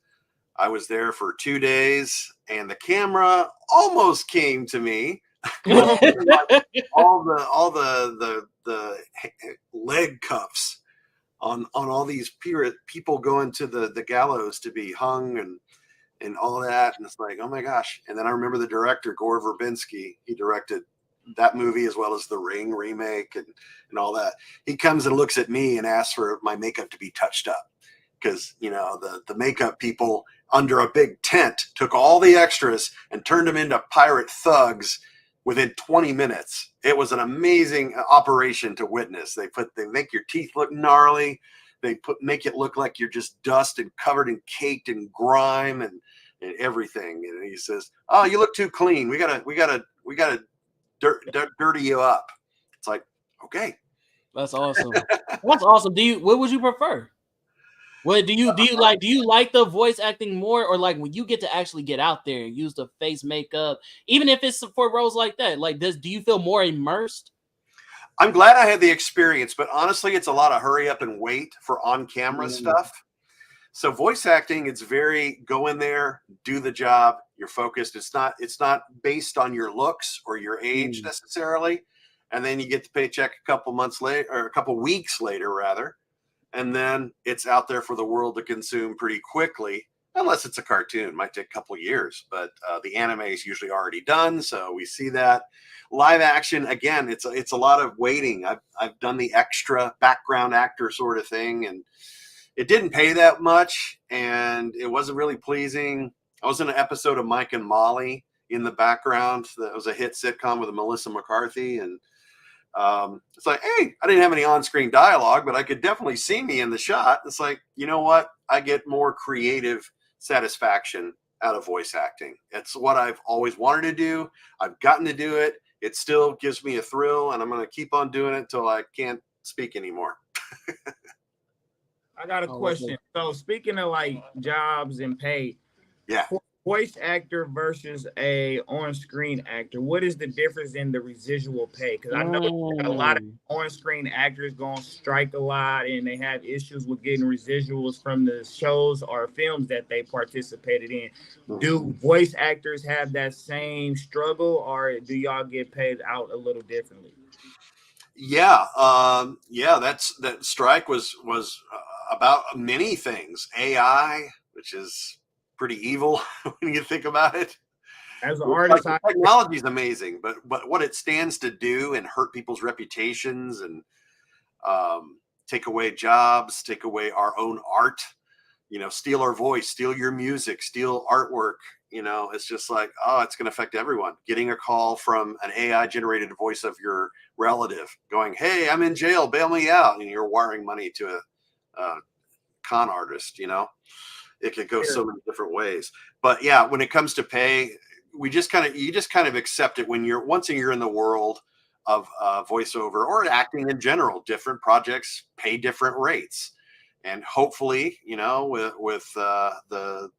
I was there for 2 days, and the camera almost came to me. all the leg cuffs on all these people going to the gallows to be hung and all that, and it's like, oh my gosh. And then I remember the director, Gore Verbinski. He directed that movie as well as the Ring remake and all that. He comes and looks at me and asks for my makeup to be touched up because, you know, the makeup people under a big tent took all the extras and turned them into pirate thugs within 20 minutes. It was an amazing operation to witness. They make your teeth look gnarly. They make it look like you're just dust and covered and caked in grime and everything. And he says, "Oh, you look too clean. We gotta dirty you up." It's like, okay, that's awesome. That's awesome. What would you prefer? What do you like? Do you like the voice acting more, or like when you get to actually get out there and use the face makeup, even if it's for roles like that? Like, do you feel more immersed? I'm glad I had the experience, but honestly, it's a lot of hurry up and wait for on-camera stuff. So voice acting, it's very go in there, do the job, you're focused. It's not based on your looks or your age necessarily. And then you get the paycheck a couple months later, or a couple weeks later, rather. And then it's out there for the world to consume pretty quickly, unless it's a cartoon. It might take a couple years, but the anime is usually already done, so we see that. Live action, again, it's a lot of waiting. I've done the extra background actor sort of thing, and it didn't pay that much, and it wasn't really pleasing. I was in an episode of Mike and Molly in the background. That was a hit sitcom with Melissa McCarthy, and it's like, hey, I didn't have any on-screen dialogue, but I could definitely see me in the shot. It's like, you know what? I get more creative satisfaction out of voice acting. It's what I've always wanted to do. I've gotten to do it. It still gives me a thrill, and I'm going to keep on doing it until I can't speak anymore. I got a question. So speaking of like jobs and pay, yeah, voice actor versus a on-screen actor, what is the difference in the residual pay? Because I know a lot of on-screen actors go on strike a lot, and they have issues with getting residuals from the shows or films that they participated in. Do voice actors have that same struggle, or do y'all get paid out a little differently? Yeah, that strike was about many things. AI, which is pretty evil when you think about it. As an artist, technology is amazing, but what it stands to do and hurt people's reputations and take away jobs, take away our own art, you know, steal our voice, steal your music, steal artwork. You know, it's just like, oh, it's going to affect everyone. Getting a call from an AI generated voice of your relative going, hey, I'm in jail, bail me out. And you're wiring money to a con artist, you know. It could go so many different ways. But yeah, when it comes to pay, you just kind of accept it when once you're in the world of voiceover or acting in general. Different projects pay different rates, and hopefully, you know, with the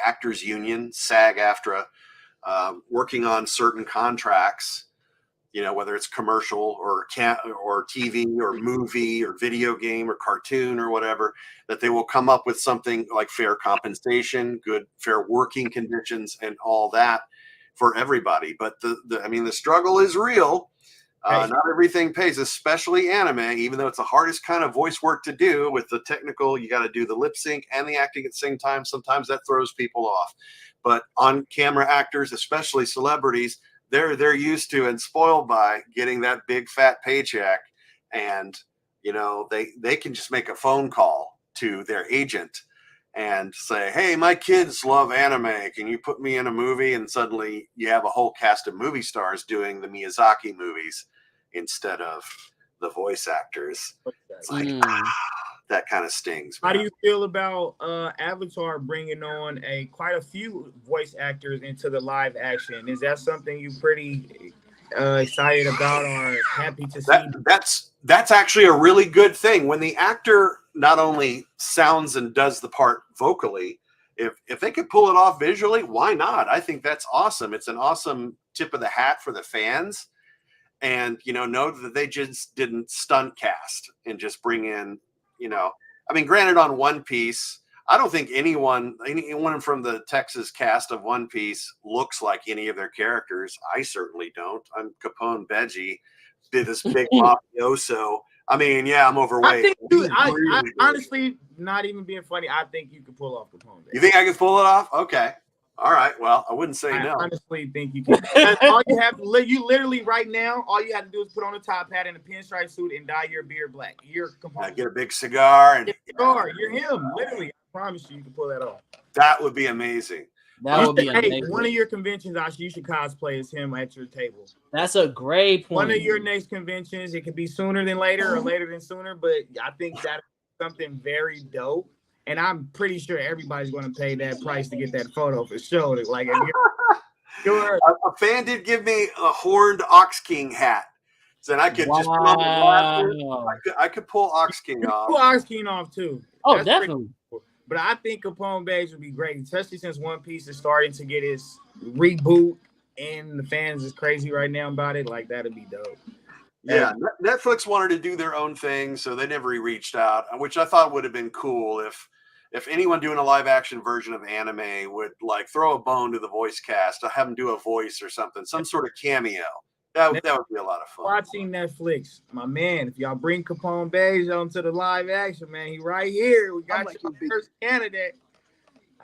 Actors Union, SAG-AFTRA, working on certain contracts, you know, whether it's commercial or TV or movie or video game or cartoon or whatever, that they will come up with something like fair compensation, good, fair working conditions, and all that for everybody. But the struggle is real. Not everything pays, especially anime, even though it's the hardest kind of voice work to do with the technical. You got to do the lip sync and the acting at the same time. Sometimes that throws people off. But on camera actors, especially celebrities, they're used to and spoiled by getting that big fat paycheck, and you know they can just make a phone call to their agent and say, hey, my kids love anime, can you put me in a movie? And suddenly you have a whole cast of movie stars doing the Miyazaki movies instead of the voice actors. It's like that kind of stings. How do you feel about Avatar bringing on quite a few voice actors into the live action? Is that something you pretty excited about or happy to see. That's actually a really good thing when the actor not only sounds and does the part vocally. If they could pull it off visually, why not? I think that's awesome. It's an awesome tip of the hat for the fans. And, know that they just didn't stunt cast and just bring in, I mean, granted on One Piece, I don't think anyone from the Texas cast of One Piece looks like any of their characters. I certainly don't. I'm Capone Veggie, did this big mafioso. I mean, yeah, I'm overweight. I honestly, not even being funny, I think you could pull off Capone Veggie. You think I could pull it off? Okay. All right. Well, I wouldn't say no. I honestly think you can. All you have to, you literally right now, all you have to do is put on a top hat and a pinstripe suit and dye your beard black. You're get a big cigar and you're him. Literally, I promise you can pull that off. That would be amazing. That would be amazing. One of your conventions, you should cosplay as him at your table. That's a great point. One of your next conventions, it could be sooner than later or later than sooner, but I think that's something very dope. And I'm pretty sure everybody's going to pay that price to get that photo for sure. Like, a fan did give me a horned Ox King hat, so I could just put on the glasses. I could pull Ox King off. Pull Ox King off too. Oh, that's definitely. Cool. But I think Capone Veggie would be great, especially since One Piece is starting to get its reboot, and the fans is crazy right now about it. Like, that'd be dope. Yeah, Netflix wanted to do their own thing, so they never reached out, which I thought would have been cool if anyone doing a live action version of anime would like throw a bone to the voice cast, or have them do a voice or something, some sort of cameo. That would be a lot of fun. Watching Netflix, my man. If y'all bring Capone Veggie onto the live action, man, he right here. We got your first candidate.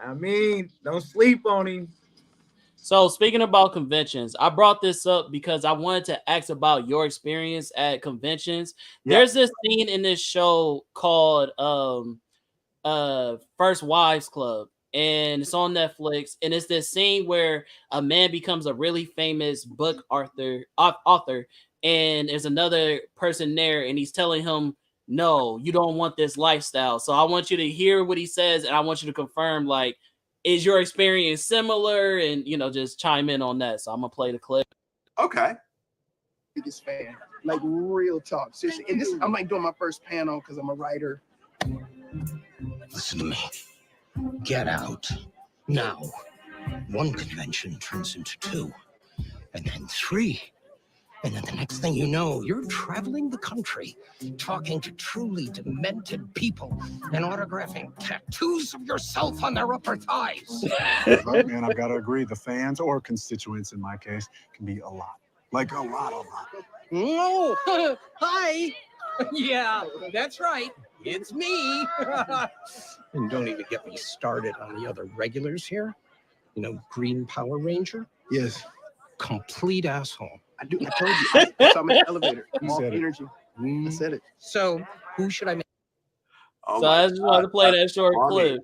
I mean, don't sleep on him. So speaking about conventions, I brought this up because I wanted to ask about your experience at conventions. Yeah. There's this scene in this show called First Wives Club, and it's on Netflix, and it's this scene where a man becomes a really famous book author, and there's another person there, and he's telling him, no, you don't want this lifestyle. So I want you to hear what he says, and I want you to confirm, like, is your experience similar? And, just chime in on that. So I'm gonna play the clip. Okay. Biggest fan, like real talk, seriously. And this, I'm like doing my first panel because I'm a writer. Listen to me. Get out now. One convention turns into 2, and then 3. And then the next thing you know, you're traveling the country, talking to truly demented people and autographing tattoos of yourself on their upper thighs. Man, I've got to agree. The fans, or constituents in my case, can be a lot. Like a lot. No! Hi! Yeah, that's right. It's me. And don't even get me started on the other regulars here. Green Power Ranger? Yes. Complete asshole. I told you. I saw him in the elevator. All energy. I said it. So, who should I make? So I just wanted to play that short clip.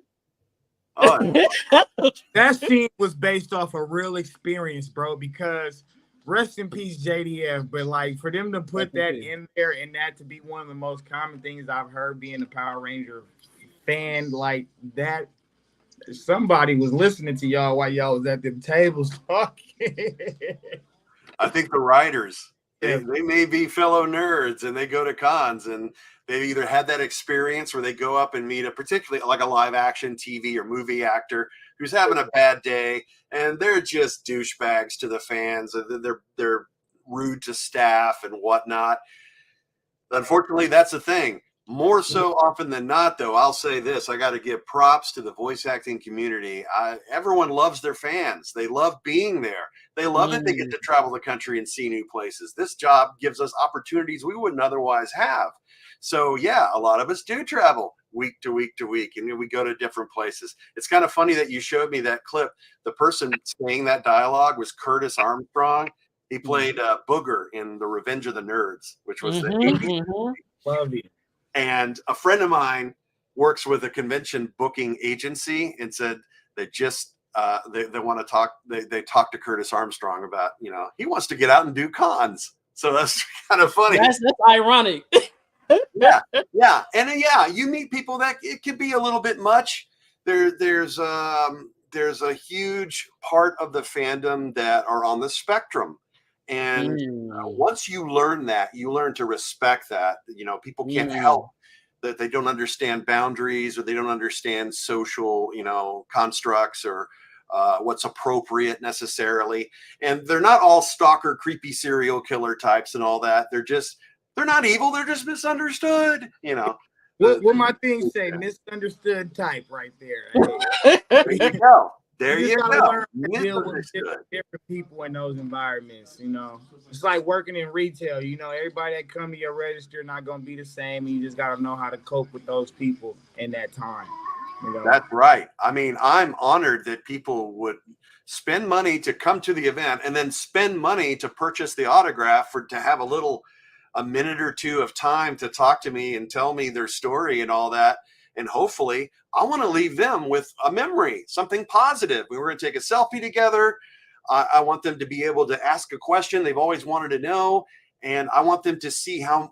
That scene was based off a real experience, bro, because rest in peace, JDF, but like for them to put that in there and that to be one of the most common things I've heard being a Power Ranger fan, like that, somebody was listening to y'all while y'all was at them tables talking. I think the writers, they may be fellow nerds and they go to cons and they either had that experience where they go up and meet particularly like a live action TV or movie actor who's having a bad day and they're just douchebags to the fans. They're rude to staff and whatnot. Unfortunately, that's the thing. More so often than not, though, I'll say this. I got to give props to the voice acting community. Everyone loves their fans. They love being there. They love it. They get to travel the country and see new places. This job gives us opportunities we wouldn't otherwise have. So, yeah, a lot of us do travel week to week to week, and we go to different places. It's kind of funny that you showed me that clip. The person saying that dialogue was Curtis Armstrong. He played Booger in The Revenge of the Nerds, which was the 80s movie. Love it. And a friend of mine works with a convention booking agency and said they just they want to talk. They talked to Curtis Armstrong about, he wants to get out and do cons. So that's kind of funny. That's ironic. Yeah. And you meet people that it can be a little bit much. There's a huge part of the fandom that are on the spectrum. And once you learn that, you learn to respect that. You know, people can't help that they don't understand boundaries, or they don't understand social, you know, constructs, or what's appropriate necessarily. And they're not all stalker, creepy serial killer types and all that. They're not evil. They're just misunderstood, you know. What my thing say, misunderstood type right there. There you go. There you gotta go. learn to deal with different people in those environments, you know. It's like working in retail, you know, everybody that come to your register not gonna be the same, and you just gotta know how to cope with those people in that time. You know? That's right. I mean, I'm honored that people would spend money to come to the event and then spend money to purchase the autograph to have a minute or two of time to talk to me and tell me their story and all that. And hopefully I want to leave them with a memory, something positive. We were going to take a selfie together. I want them to be able to ask a question they've always wanted to know. And I want them to see how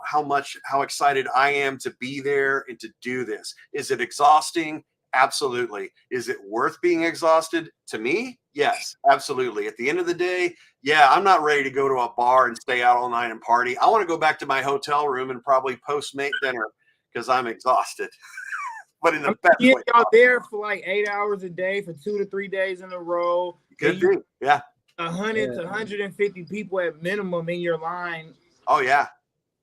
excited I am to be there and to do this. Is it exhausting? Absolutely. Is it worth being exhausted? To me, yes, absolutely. At the end of the day, yeah, I'm not ready to go to a bar and stay out all night and party. I want to go back to my hotel room and probably Postmate dinner because I'm exhausted. But in the best way. Y'all there for like 8 hours a day for 2 to 3 days in a row. Could be, yeah. 100 to 150 people at minimum in your line. Oh yeah.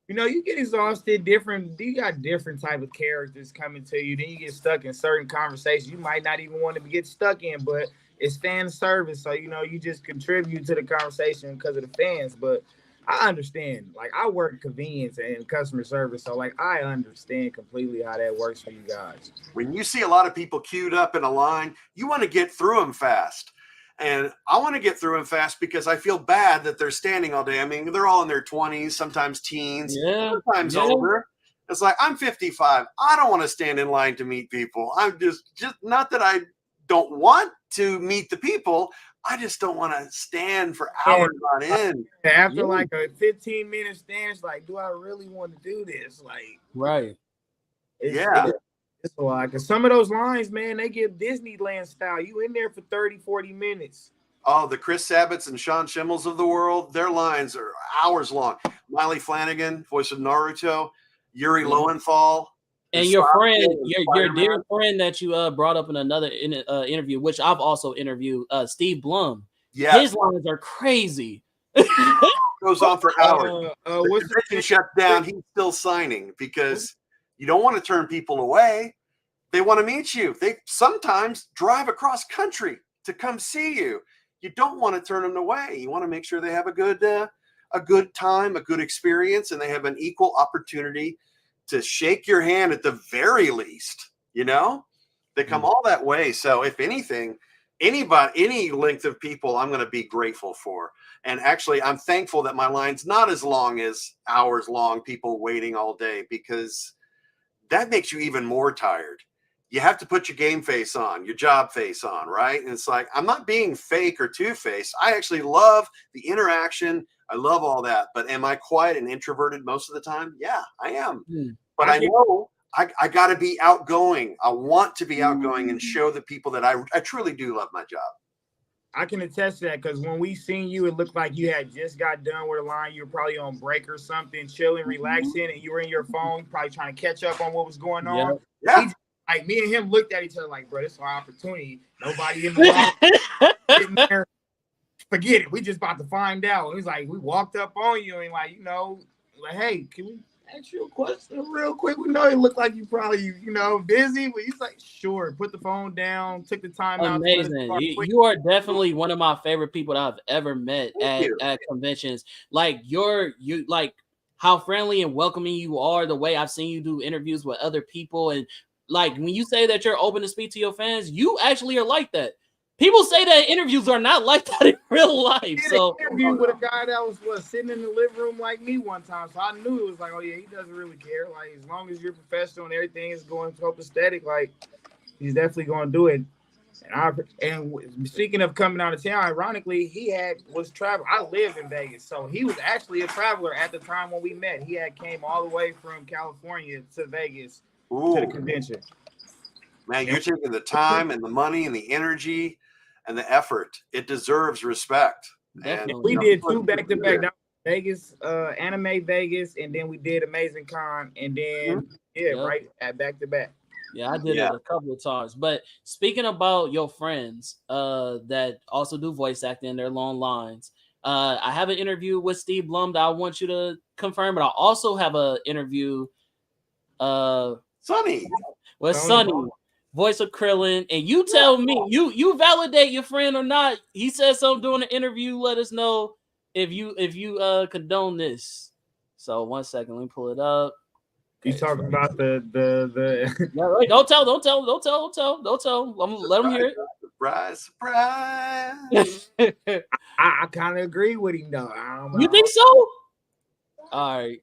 You know, you get exhausted. You got different type of characters coming to you. Then you get stuck in certain conversations you might not even want to get stuck in, but it's fan service, so you know you just contribute to the conversation because of the fans. But I understand. Like, I work convenience and customer service, so like I understand completely how that works for you guys. When you see a lot of people queued up in a line, you want to get through them fast. And I want to get through them fast because I feel bad that they're standing all day. I mean, they're all in their 20s, sometimes teens, sometimes older. It's like, I'm 55. I don't want to stand in line to meet people. I'm just not that I don't want to meet the people. I just don't want to stand for hours on end. After like a 15-minute stand, it's like, do I really want to do this? Like, right. It's like, some of those lines, man, they get Disneyland style. You in there for 30, 40 minutes. Oh, the Chris Sabbats and Sean Schimmels of the world, their lines are hours long. Miley Flanagan, voice of Naruto, Yuri Lowenthal. And your friend, your dear friend that you brought up in another interview, which I've also interviewed, Steve Blum. Yeah, his lines are crazy. Goes on for hours. The convention shut down. He's still signing because you don't want to turn people away. They want to meet you. They sometimes drive across country to come see you. You don't want to turn them away. You want to make sure they have a good time, a good experience, and they have an equal opportunity to shake your hand at the very least. You know, they come all that way. So if anything, any length of people, I'm going to be grateful for. And actually, I'm thankful that my line's not as long as hours long, people waiting all day, because that makes you even more tired. You have to put your game face on, your job face on, right? And it's like, I'm not being fake or two-faced. I actually love the interaction. I love all that. But am I quiet and introverted most of the time? Yeah, I am. But I know I got to be outgoing. I want to be outgoing and show the people that I truly do love my job. I can attest to that, because when we seen you, it looked like you had just got done with a line. You were probably on break or something, chilling, relaxing, and you were in your phone, probably trying to catch up on what was going on. Yeah. Like, me and him looked at each other like, bro, this is our opportunity. Nobody in the line. There. Forget it. We just about to find out. And he's like, we walked up on you and like, you know, like, hey, can we ask you a question real quick? We know it looked like you probably, you know, busy, but he's like, sure. Put the phone down, took the time out. Amazing. You are definitely one of my favorite people that I've ever met at conventions. Like you like how friendly and welcoming you are, the way I've seen you do interviews with other people. And like when you say that you're open to speak to your fans, you actually are like that. People say that interviews are not like that in real life. So interview with a guy that was sitting in the living room like me one time. So I knew it was like, oh yeah, he doesn't really care. Like, as long as you're professional and everything is going copacetic, like he's definitely going to do it. And speaking of coming out of town, ironically, he was traveling. I lived in Vegas, so he was actually a traveler at the time when we met. He had came all the way from California to Vegas to the convention. Man, you're taking the time and the money and the energy and the effort. It deserves respect. Definitely. We did 2 back-to-back. Vegas, Anime Vegas, and then we did Amazing Con, and then right at back-to-back. Yeah, I did it a couple of times. But speaking about your friends that also do voice acting in their long lines, I have an interview with Steve Blum that I want you to confirm, but I also have an interview Sonny with Sonny, voice of Krillin, and you tell me, you validate your friend or not. He said something during the interview. Let us know if you condone this. So 1 second, let me pull it up. You talking about the Yeah, right. Don't tell. Let him hear it. Surprise. I kind of agree with him though. You think so? All right.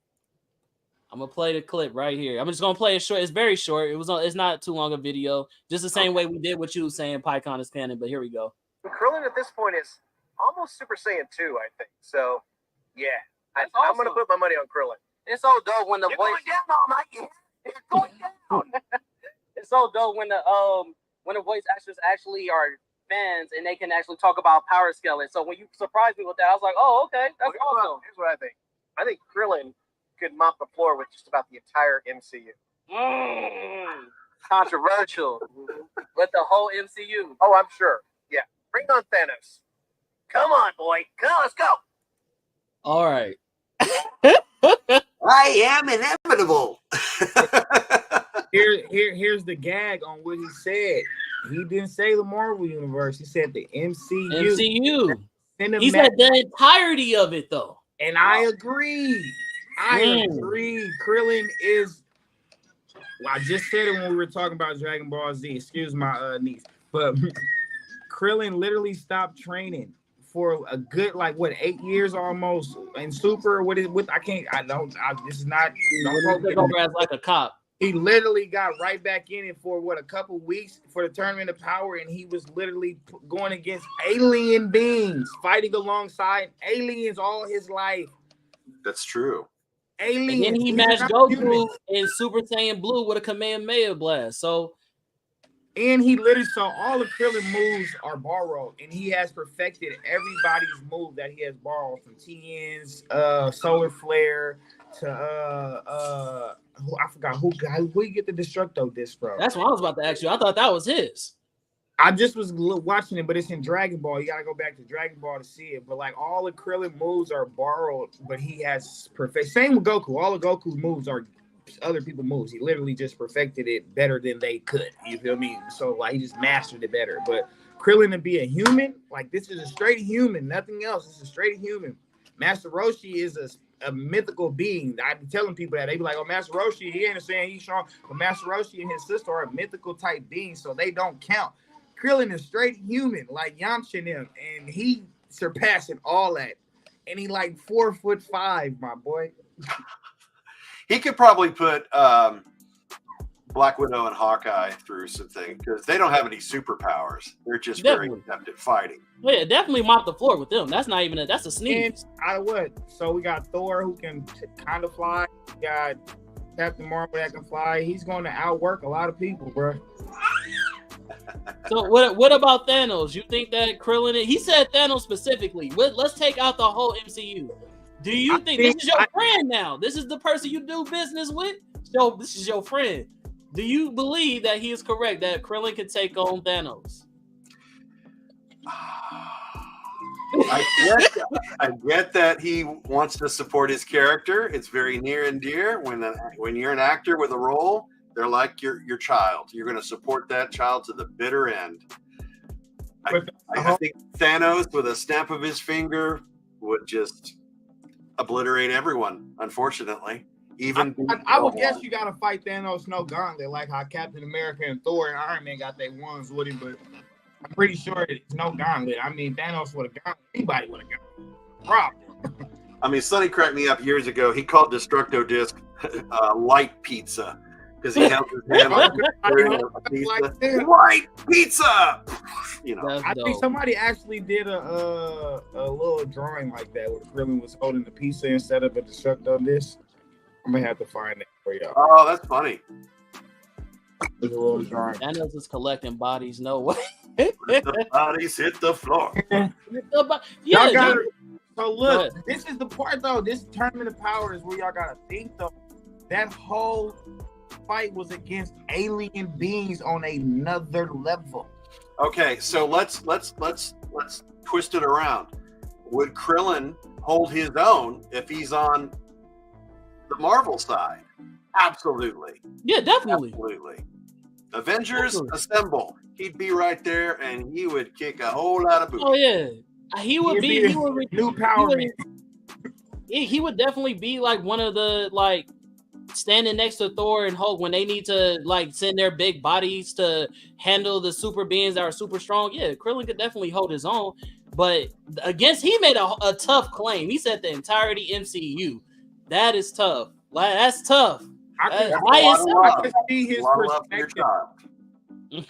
I'm gonna play the clip right here. I'm just gonna play it short. It's very short. It's not too long a video. Just the same way we did what you saying PyCon is canon, but here we go. Krillin at this point is almost Super Saiyan 2, I think. So yeah. I'm gonna put my money on Krillin. It's so dope when the voice going down all night. It's going down. It's so dope when the voice actors actually are fans and they can actually talk about power scaling. So when you surprised me with that, I was like, oh, okay, that's awesome. Here's what I think. I think Krillin could mop the floor with just about the entire MCU. Controversial. With the whole MCU. Oh, I'm sure. Yeah. Bring on Thanos. Come on, boy. Come on, let's go. All right. I am inevitable. Here's the gag on what he said. He didn't say the Marvel Universe. He said the MCU. He said the entirety of it, though. And I agree. I agree. Krillin is. Well, I just said it when we were talking about Dragon Ball Z. Excuse my niece, but Krillin literally stopped training for a good 8 years almost in Super. This is not. Don't take over as like a cop. He literally got right back in it for a couple weeks for the Tournament of Power, and he was literally going against alien beings, fighting alongside aliens all his life. That's true. Aliens. And then he matched Goku in Super Saiyan Blue with a Kamehameha blast. So. And he literally all the Krillin moves are borrowed, and he has perfected everybody's move that he has borrowed from Tien's Solar Flare to I forgot who you get the Destructo disc from. That's what I was about to ask you. I thought that was his. I just was watching it, but it's in Dragon Ball. You gotta go back to Dragon Ball to see it. But all the Krillin moves are borrowed, but he has perfect. Same with Goku. All of Goku's moves are other people's moves. He literally just perfected it better than they could. You feel me? So he just mastered it better. But Krillin to be a human, this is a straight human, nothing else. It's a straight human. Master Roshi is a mythical being. I be telling people that they be like, "Oh, Master Roshi, he ain't saying he's strong." But Master Roshi and his sister are mythical type beings, so they don't count. Krillin is straight human, like Yamcha and him, and he surpassing all that. And he 4'5", my boy. He could probably put Black Widow and Hawkeye through some things because they don't have any superpowers. They're just very adept at fighting. Well, yeah, definitely mop the floor with them. That's not even that's a sneeze. So we got Thor who can kind of fly. We got Captain Marvel that can fly. He's going to outwork a lot of people, bro. So what about Thanos? You think that Krillin? He said Thanos specifically. Let's take out the whole MCU. Do you think this is your friend now? This is the person you do business with? So this is your friend. Do you believe that he is correct that Krillin can take on Thanos? I get that he wants to support his character. It's very near and dear. When you're an actor with a role, they're like your child. You're going to support that child to the bitter end. I think Thanos, with a snap of his finger, would just obliterate everyone, unfortunately. I would guess you got to fight Thanos no gauntlet, like how Captain America and Thor and Iron Man got their ones with him, but I'm pretty sure it's no gauntlet. I mean, Thanos would have gauntlet. Anybody would have gauntlet. Problem. I mean, Sonny cracked me up years ago. He called Destructo Disc light pizza because he held his hand like a pizza. Light pizza! You know, I think somebody actually did a little drawing like that where Krillin was holding the pizza instead of a Destructo Disc. I'm gonna have to find it for y'all. Oh, that's funny. Thanos is collecting bodies. No way. The bodies hit the floor. Y'all gotta, so look, this is the part though. This tournament of power is where y'all gotta think though. That whole fight was against alien beings on another level. Okay, so let's twist it around. Would Krillin hold his own if he's on the Marvel side? Absolutely. Yeah, definitely. Absolutely. Avengers assemble. He'd be right there, and he would kick a whole lot of booty. Oh yeah, he would be. He would new power. He would definitely be like one of the like standing next to Thor and Hulk when they need to like send their big bodies to handle the super beings that are super strong. Yeah, Krillin could definitely hold his own, but he made a tough claim. He said the entirety MCU. That is tough. Like that's tough. I can see his perspective.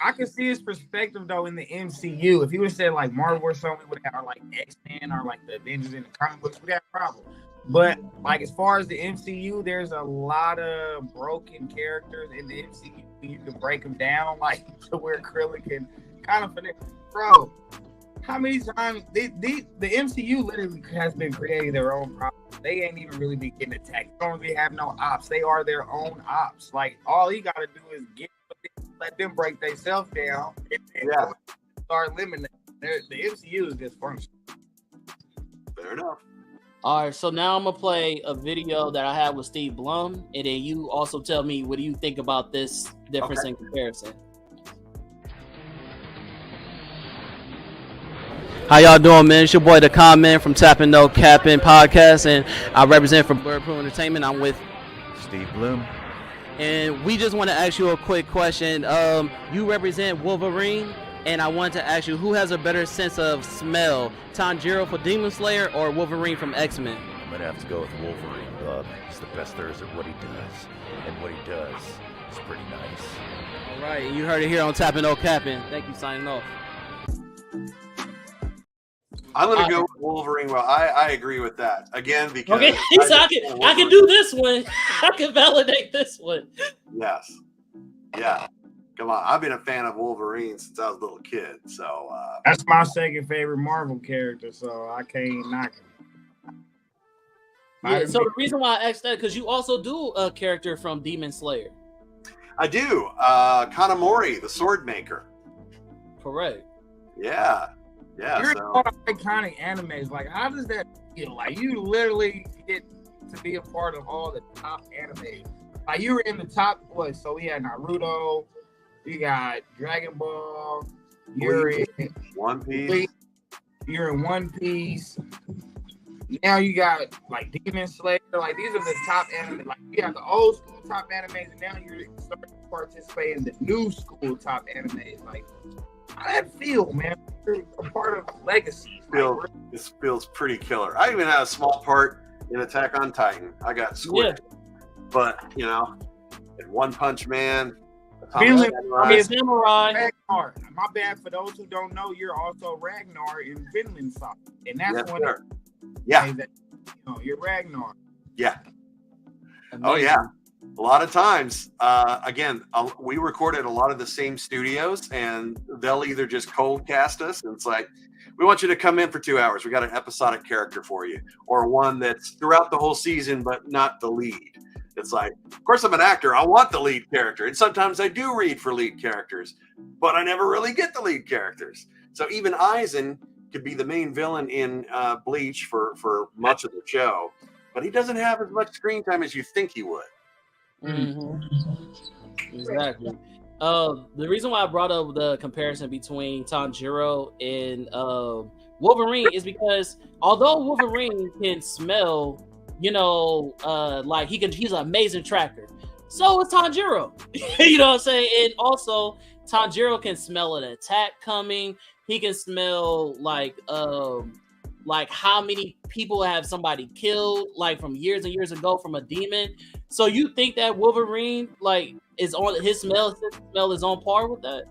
I can see his perspective though in the MCU. If he would have said like Marvel or something, we would have like X-Men or like the Avengers in the comic books, we got a problem. But like as far as the MCU, there's a lot of broken characters in the MCU. You can break them down like to where Krillin can kind of finesse. Bro, how many times the MCU literally has been creating their own problems. They ain't even really be getting attacked. They don't really have no ops. They are their own ops. Like all he got to do is let them break themselves down and start eliminating. The MCU is dysfunctional. Fair enough. All right, so now I'm gonna play a video that I have with Steve Blum, and then you also tell me what do you think about this difference in comparison. How y'all doing, man? It's your boy, The Comment from Tapping No Capping Podcast, and I represent for Birdpool Entertainment. I'm with Steve Bloom. And we just want to ask you a quick question. You represent Wolverine, and I wanted to ask you, who has a better sense of smell, Tanjiro for Demon Slayer or Wolverine from X-Men? I'm going to have to go with Wolverine, bub. He's the best there is at what he does. And what he does is pretty nice. All right, you heard it here on Tapping No Capping. Thank you, signing off. I'm going to go with Wolverine. Well, I agree with that. Again, because... Okay, so I can do this one. I can validate this one. Yes. Yeah. Come on. I've been a fan of Wolverine since I was a little kid. So that's my second favorite Marvel character, so I can't knock him. Yeah, so the reason why I asked that, because you also do a character from Demon Slayer. I do. Kanamori, the sword maker. Correct. Yeah. Yeah. You're in all the iconic animes. Like, how does that feel? Like, you literally get to be a part of all the top animes. Like, you were in the top, what? So we had Naruto, we got Dragon Ball, you're in One Piece. You're in One Piece. Now you got like Demon Slayer. Like, these are the top anime. Like, you have the old school top animes, and now you're starting to participate in the new school top animes. Like, how that feel, man? You're a part of legacy. This feels pretty killer. I even had a small part in Attack on Titan. I got squished. Yeah. But, you know, in One Punch Man, Samurai. Ragnar. My bad, for those who don't know, you're also Ragnar in Vinland Saga. And that's one of that, you're Ragnar. Yeah. Amazing. Oh, yeah. A lot of times, again, we recorded a lot of the same studios, and they'll either just cold cast us, and it's like, we want you to come in for 2 hours. We got an episodic character for you, or one that's throughout the whole season, but not the lead. It's like, of course, I'm an actor. I want the lead character, and sometimes I do read for lead characters, but I never really get the lead characters. So even Aizen could be the main villain in Bleach for much of the show, but he doesn't have as much screen time as you think he would. Mm-hmm. Exactly. The reason why I brought up the comparison between Tanjiro and Wolverine is because although Wolverine can smell, like he's an amazing tracker, so is Tanjiro. You know what I'm saying? And also Tanjiro can smell an attack coming. He can smell like how many people have somebody killed, like from years and years ago from a demon. So you think that Wolverine is on his smell is on par with that?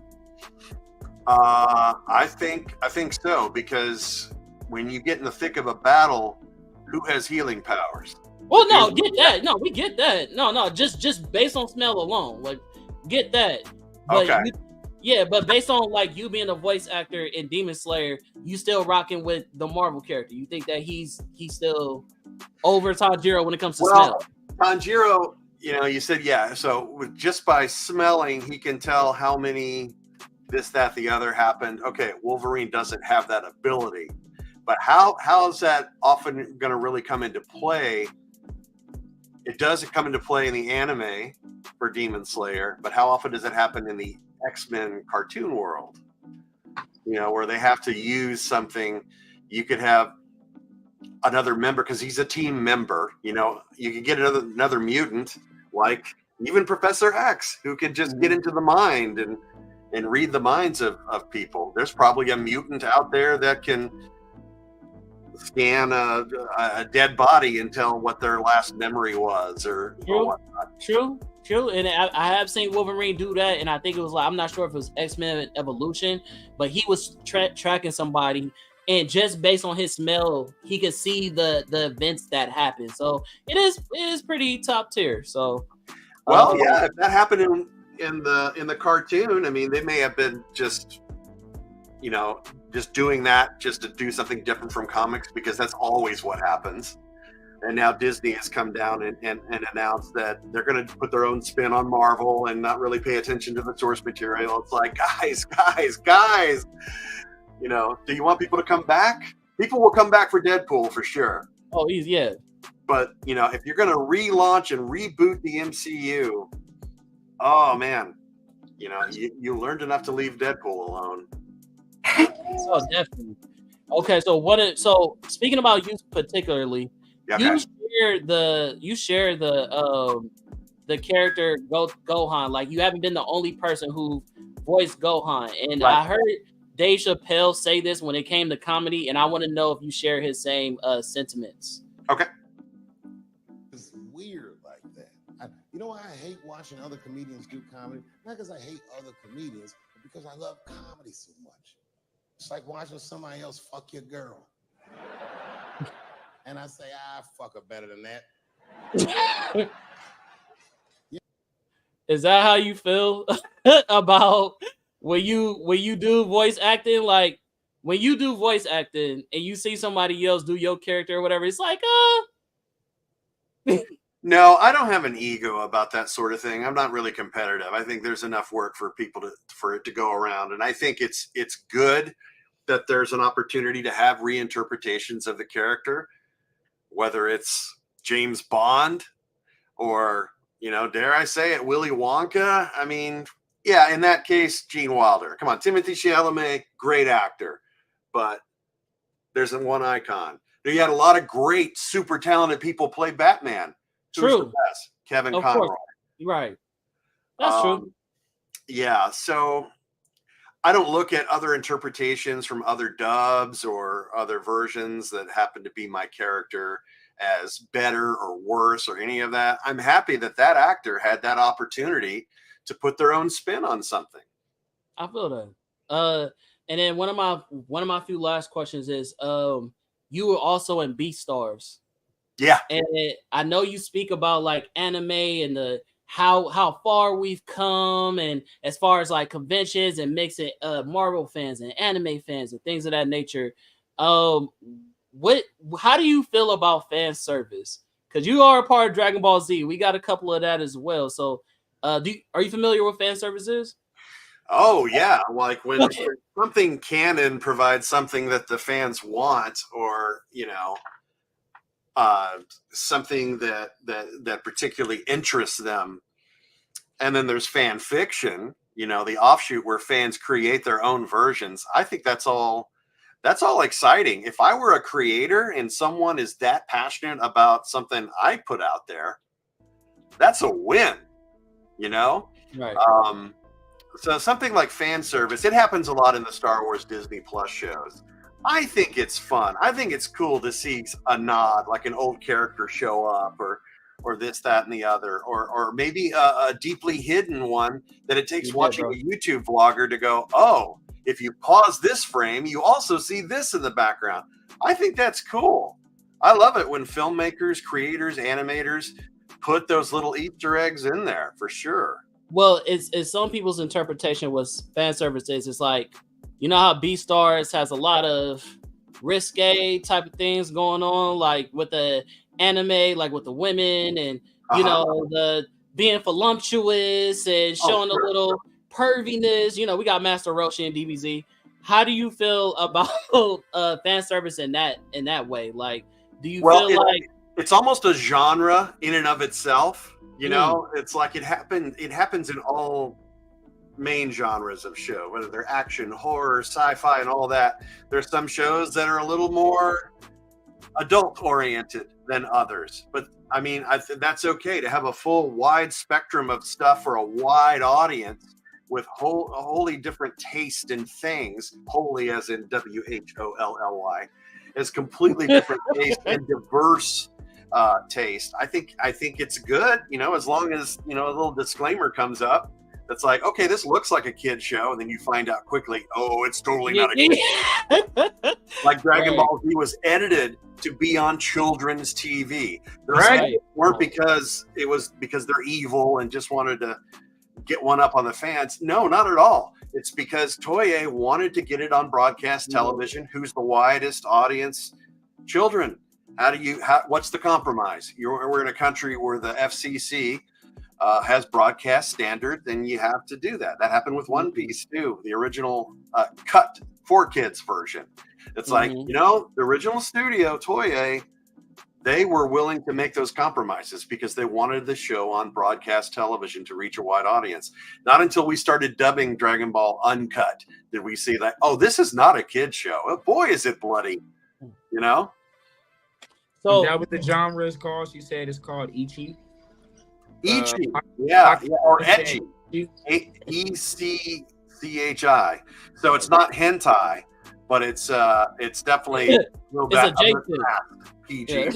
I think so, because when you get in the thick of a battle, who has healing powers? Well, no, get that. No, we get that. No, just based on smell alone, like get that. But Okay. but based on like you being a voice actor in Demon Slayer, you still rocking with the Marvel character. You think that he's still over Tanjiro when it comes to smell? Tanjiro, you said yeah. So just by smelling, he can tell how many this, that, the other happened. Okay, Wolverine doesn't have that ability, but how is that often going to really come into play? It doesn't come into play in the anime for Demon Slayer, but how often does it happen in the X-Men cartoon world? Where they have to use something. You could have another member because he's a team member. You can get another mutant, like even Professor X, who can just get into the mind and read the minds of people. There's probably a mutant out there that can scan a dead body and tell what their last memory was or whatnot. True. And I have seen Wolverine do that, and I think it was like, I'm not sure if it was X-Men Evolution, but he was tracking somebody, and just based on his smell, he could see the events that happened. So it is pretty top tier. So if that happened in the cartoon, I mean, they may have been just doing that just to do something different from comics, because that's always what happens. And now Disney has come down and announced that they're going to put their own spin on Marvel and not really pay attention to the source material. It's like, guys, do you want people to come back? People will come back for Deadpool for sure. Oh, yeah. But, if you're going to relaunch and reboot the MCU, oh, man, you learned enough to leave Deadpool alone. So definitely. Okay, so speaking about you particularly, you share the character Gohan. Like, you haven't been the only person who voiced Gohan, and right. I heard Dave Chappelle say this when it came to comedy, and I want to know if you share his same sentiments. Okay. It's weird like that. You know why I hate watching other comedians do comedy? Not because I hate other comedians, but because I love comedy so much. It's like watching somebody else fuck your girl. And I say, fuck her better than that. Is that how you feel about when you do voice acting? Like, when you do voice acting and you see somebody else do your character or whatever, it's like, No, I don't have an ego about that sort of thing. I'm not really competitive. I think there's enough work for it to go around. And I think it's good that there's an opportunity to have reinterpretations of the character, whether it's James Bond or, dare I say it, Willy Wonka. I mean, yeah, in that case, Gene Wilder. Come on, Timothée Chalamet, great actor, but there's one icon. You had a lot of great, super talented people play Batman. True. Who's the best? Kevin Conroy. Right. That's true. Yeah, so I don't look at other interpretations from other dubs or other versions that happen to be my character as better or worse or any of that. I'm happy that actor had that opportunity to put their own spin on something. I feel that. And then one of my few last questions is, you were also in Beastars. Yeah. And I know you speak about like anime and the how far we've come, and as far as like conventions and mixing Marvel fans and anime fans and things of that nature. How do you feel about fan service? Because you are a part of Dragon Ball Z. We got a couple of that as well. So are you familiar with fan services? Oh yeah, like when something canon provides something that the fans want, or something that particularly interests them. And then there's fan fiction, the offshoot where fans create their own versions. I think that's all exciting. If I were a creator and someone is that passionate about something I put out there, that's a win, Right. So something like fan service, it happens a lot in the Star Wars Disney Plus shows. I think it's fun. I think it's cool to see a nod, like an old character show up, or this, that, and the other, or maybe a deeply hidden one that it takes watching a YouTube vlogger to go, oh, if you pause this frame, you also see this in the background. I think that's cool. I love it when filmmakers, creators, animators put those little Easter eggs in there, for sure. Well, it's some people's interpretation was fan service is. It's like, you know how B-Stars has a lot of risque type of things going on, like with the anime, like with the women and you know the being voluptuous and showing a little perviness. You know, we got Master Roshi and DBZ. How do you feel about fan service in that way? Like, do you feel like it's almost a genre in and of itself? You know, it's like it happens in all main genres of show, whether they're action, horror, sci-fi, and all that. There's some shows that are a little more adult oriented than others, but I mean, that's okay to have a full wide spectrum of stuff for a wide audience with wholly different taste in things. Wholly, as in WHOLLY, is completely different taste and diverse taste. I think it's good, you know, as long as, you know, a little disclaimer comes up that's like, okay, this looks like a kid show, and then you find out quickly, oh, it's totally not a kid show. Like Dragon Ball Z was edited to be on children's TV. They weren't because they're evil and just wanted to get one up on the fans. No, not at all. It's because Toei wanted to get it on broadcast television. Who's the widest audience? Children. What's the compromise? We're in a country where the FCC has broadcast standards, and you have to do that. That happened with One Piece too, the original cut for kids version. It's like, you know, the original studio, Toei, they were willing to make those compromises because they wanted the show on broadcast television to reach a wide audience. Not until we started dubbing Dragon Ball Uncut did we see that, oh, this is not a kid show. Oh, boy, is it bloody, you know? So is that what the genre is called? She said it's called Ichi. Ichi, yeah, or Ecchi. ECCHI. So it's not hentai, but it's definitely a little bit PG. Yeah.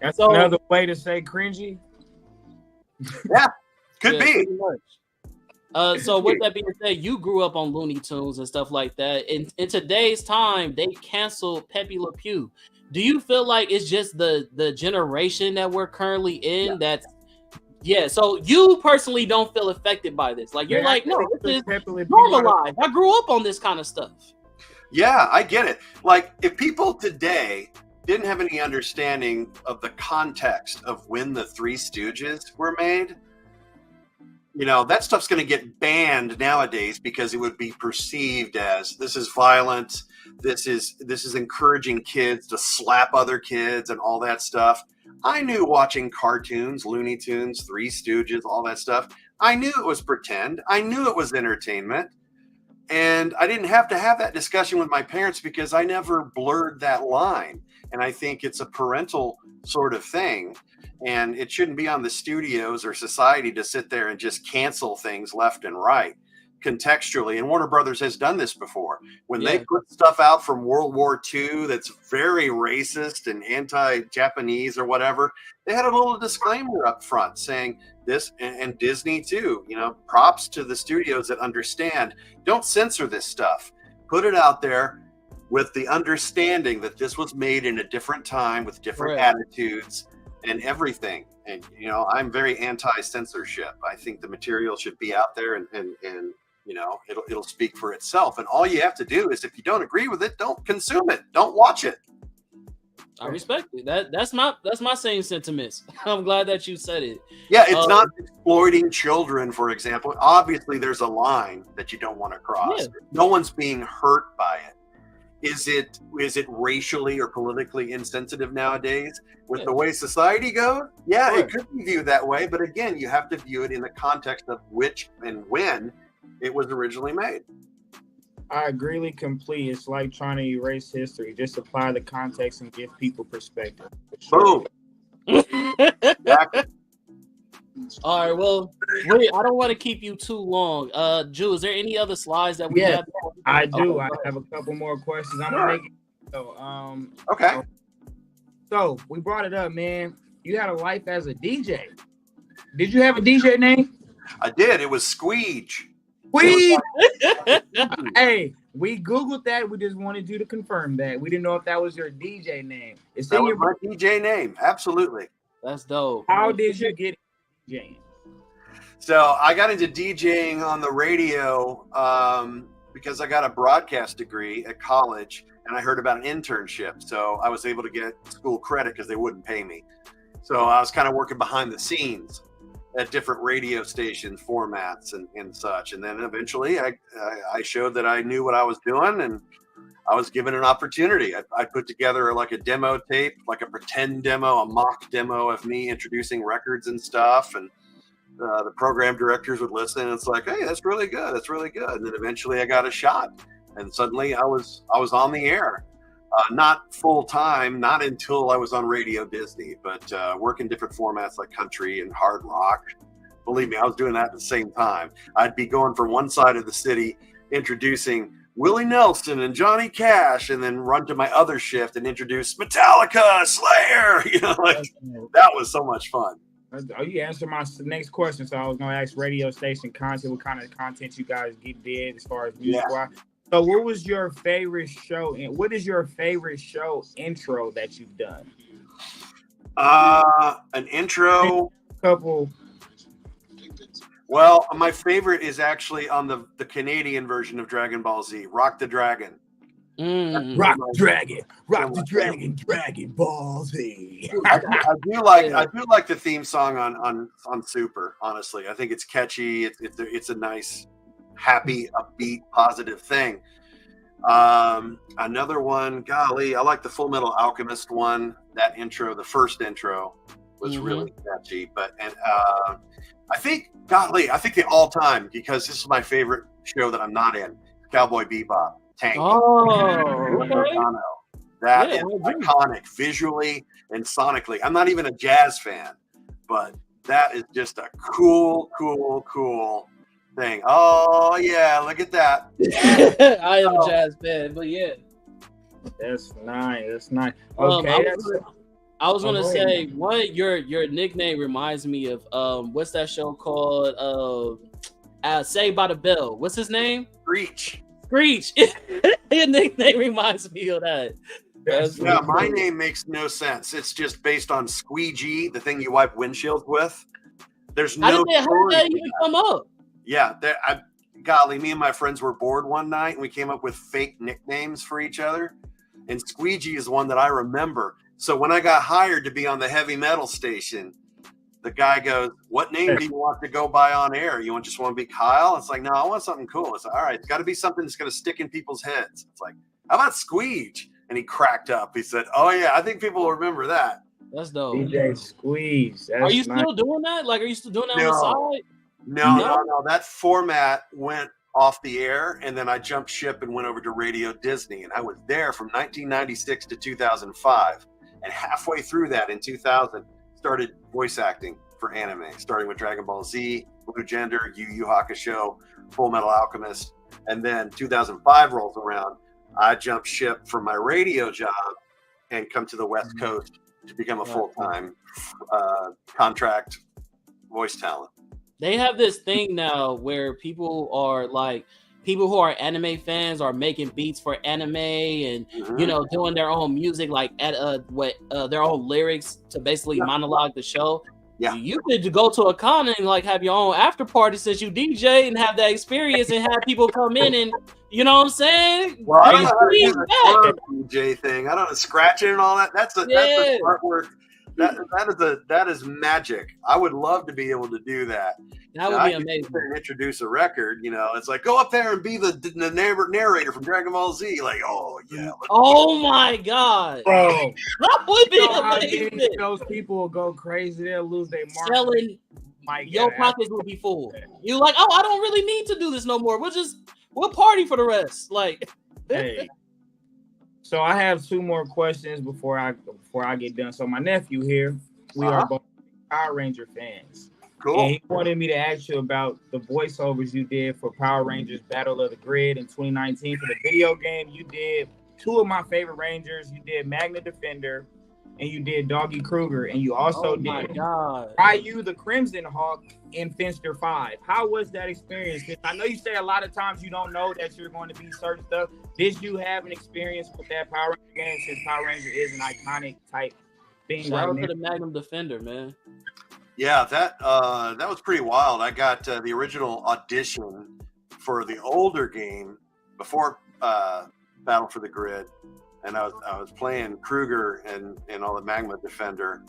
That's another way to say cringy. Yeah, could be. So with that being said, you grew up on Looney Tunes and stuff like that. In today's time, they canceled Pepe Le Pew. Do you feel like it's just the generation that we're currently in so you personally don't feel affected by this? Like, you're like, no, this is normalized. I grew up on this kind of stuff. Yeah, I get it. Like, if people today didn't have any understanding of the context of when the Three Stooges were made, you know, that stuff's going to get banned nowadays because it would be perceived as this is violent. This is encouraging kids to slap other kids and all that stuff. I knew watching cartoons, Looney Tunes, Three Stooges, all that stuff. I knew it was pretend. I knew it was entertainment. And I didn't have to have that discussion with my parents because I never blurred that line. And I think it's a parental sort of thing. And it shouldn't be on the studios or society to sit there and just cancel things left and right contextually. And Warner Brothers has done this before. When they put stuff out from World War II that's very racist and anti-Japanese or whatever, they had a little disclaimer up front saying this, and Disney too, you know, props to the studios that understand. Don't censor this stuff. Put it out there with the understanding that this was made in a different time with different attitudes and everything. And, you know, I'm very anti-censorship. I think the material should be out there and you know, it'll speak for itself. And all you have to do is, if you don't agree with it, don't consume it. Don't watch it. I respect it. That's my same sentiments. I'm glad that you said it. Yeah, it's not exploiting children, for example. Obviously, there's a line that you don't want to cross. Yeah. No one's being hurt by it. Is it racially or politically insensitive nowadays with the way society goes? Yeah, it could be viewed that way. But again, you have to view it in the context of which and when it was originally made. I agree completely. It's like trying to erase history. Just apply the context and give people perspective. Boom. Exactly. All right. Well, wait, I don't want to keep you too long. Drew, is there any other slides that we have? I do. I have a couple more questions. I'm gonna make it. So, okay. So we brought it up, man. You had a life as a DJ. Did you have a DJ name? I did. It was Squeege. Hey, we Googled that. We just wanted you to confirm that. We didn't know if that was your DJ name. It's that was my DJ name. Absolutely. That's dope. How did you get DJing? So I got into DJing on the radio because I got a broadcast degree at college, and I heard about an internship. So I was able to get school credit because they wouldn't pay me. So I was kind of working behind the scenes at different radio stations, formats, and such. And then eventually I showed that I knew what I was doing, and I was given an opportunity. I put together like a demo tape, like a pretend demo, a mock demo of me introducing records and stuff. And the program directors would listen, and it's like, hey, that's really good. That's really good. And then eventually I got a shot, and suddenly I was on the air. Not full time, not until I was on Radio Disney, but working different formats like country and hard rock. Believe me, I was doing that at the same time. I'd be going from one side of the city, introducing Willie Nelson and Johnny Cash, and then run to my other shift and introduce Metallica, Slayer. You know, like that was so much fun. Oh, you answered my next question. So I was going to ask radio station content, what kind of content you guys did as far as music wise. So what was your favorite show, and what is your favorite show intro that you've done? An intro. Couple. Well, my favorite is actually on the Canadian version of Dragon Ball Z, Rock the Dragon. Rock the Dragon, Dragon Ball Z. I do like the theme song on Super. Honestly, I think it's catchy. It's a nice, happy, upbeat, positive thing. Another one, golly, I like the Full Metal Alchemist one. That intro, the first intro, was really catchy. But I think the all time, because this is my favorite show that I'm not in, Cowboy Bebop. Tank. Oh, okay. That is iconic visually and sonically. I'm not even a jazz fan, but that is just a cool thing. Oh yeah, look at that. I am a jazz fan, but yeah. That's nice. Okay. I was gonna say, what your nickname reminds me of what's that show called? Saved by the Bell. What's his name? Screech. Your nickname reminds me of that. Yeah, my name makes no sense. It's just based on squeegee, the thing you wipe windshields with. There's no. How did that even come up? Yeah, golly, me and my friends were bored one night, and we came up with fake nicknames for each other. And squeegee is one that I remember. So when I got hired to be on the heavy metal station, the guy goes, "What name do you want to go by on air? You just want to be Kyle?" It's like, "No, I want something cool." It's like, "All right, it's got to be something that's going to stick in people's heads." It's like, "How about Squeege?" And he cracked up. He said, "Oh yeah, I think people will remember that." That's dope. DJ Squeeze. Are you still doing that? Like, are you still doing that on the side? No. That format went off the air, and then I jumped ship and went over to Radio Disney, and I was there from 1996 to 2005. And halfway through that, in 2000, started voice acting for anime, starting with Dragon Ball Z, Blue Gender, Yu Yu Hakusho, Full Metal Alchemist. And then 2005 rolls around, I jumped ship from my radio job and come to the West Coast to become a full-time contract voice talent. They have this thing now where people who are anime fans are making beats for anime and doing their own music, like at their own lyrics to basically monologue the show. Yeah, you could go to a con and like have your own after party since you DJ and have that experience and have people come in and you know what I'm saying? Well, I don't know how to do the DJ thing. I don't know, scratching and all that. That's the artwork. That is magic. I would love to be able to do that. That would be amazing. Introduce a record, it's like go up there and be the narrator from Dragon Ball Z. Like, oh yeah. Oh my god, bro, that would be amazing. Those people will go crazy. They'll lose their market. Selling, your pockets will be full. You're like, oh, I don't really need to do this no more. We'll party for the rest. Like, hey. So I have two more questions before I get done. So my nephew here, we are both Power Ranger fans. Cool. And he wanted me to ask you about the voiceovers you did for Power Rangers Battle of the Grid in 2019 for the video game. You did two of my favorite Rangers. You did Magna Defender and you did Doggy Kruger. And you also did Ryu the Crimson Hawk in Finster 5. How was that experience? I know you say a lot of times you don't know that you're going to be certain stuff. Did you have an experience with that Power Ranger game since Power Ranger is an iconic type thing? Shout out to the Magnum Defender, man. Yeah, that was pretty wild. I got the original audition for the older game before Battle for the Grid, and I was playing Kruger and all the Magma Defender.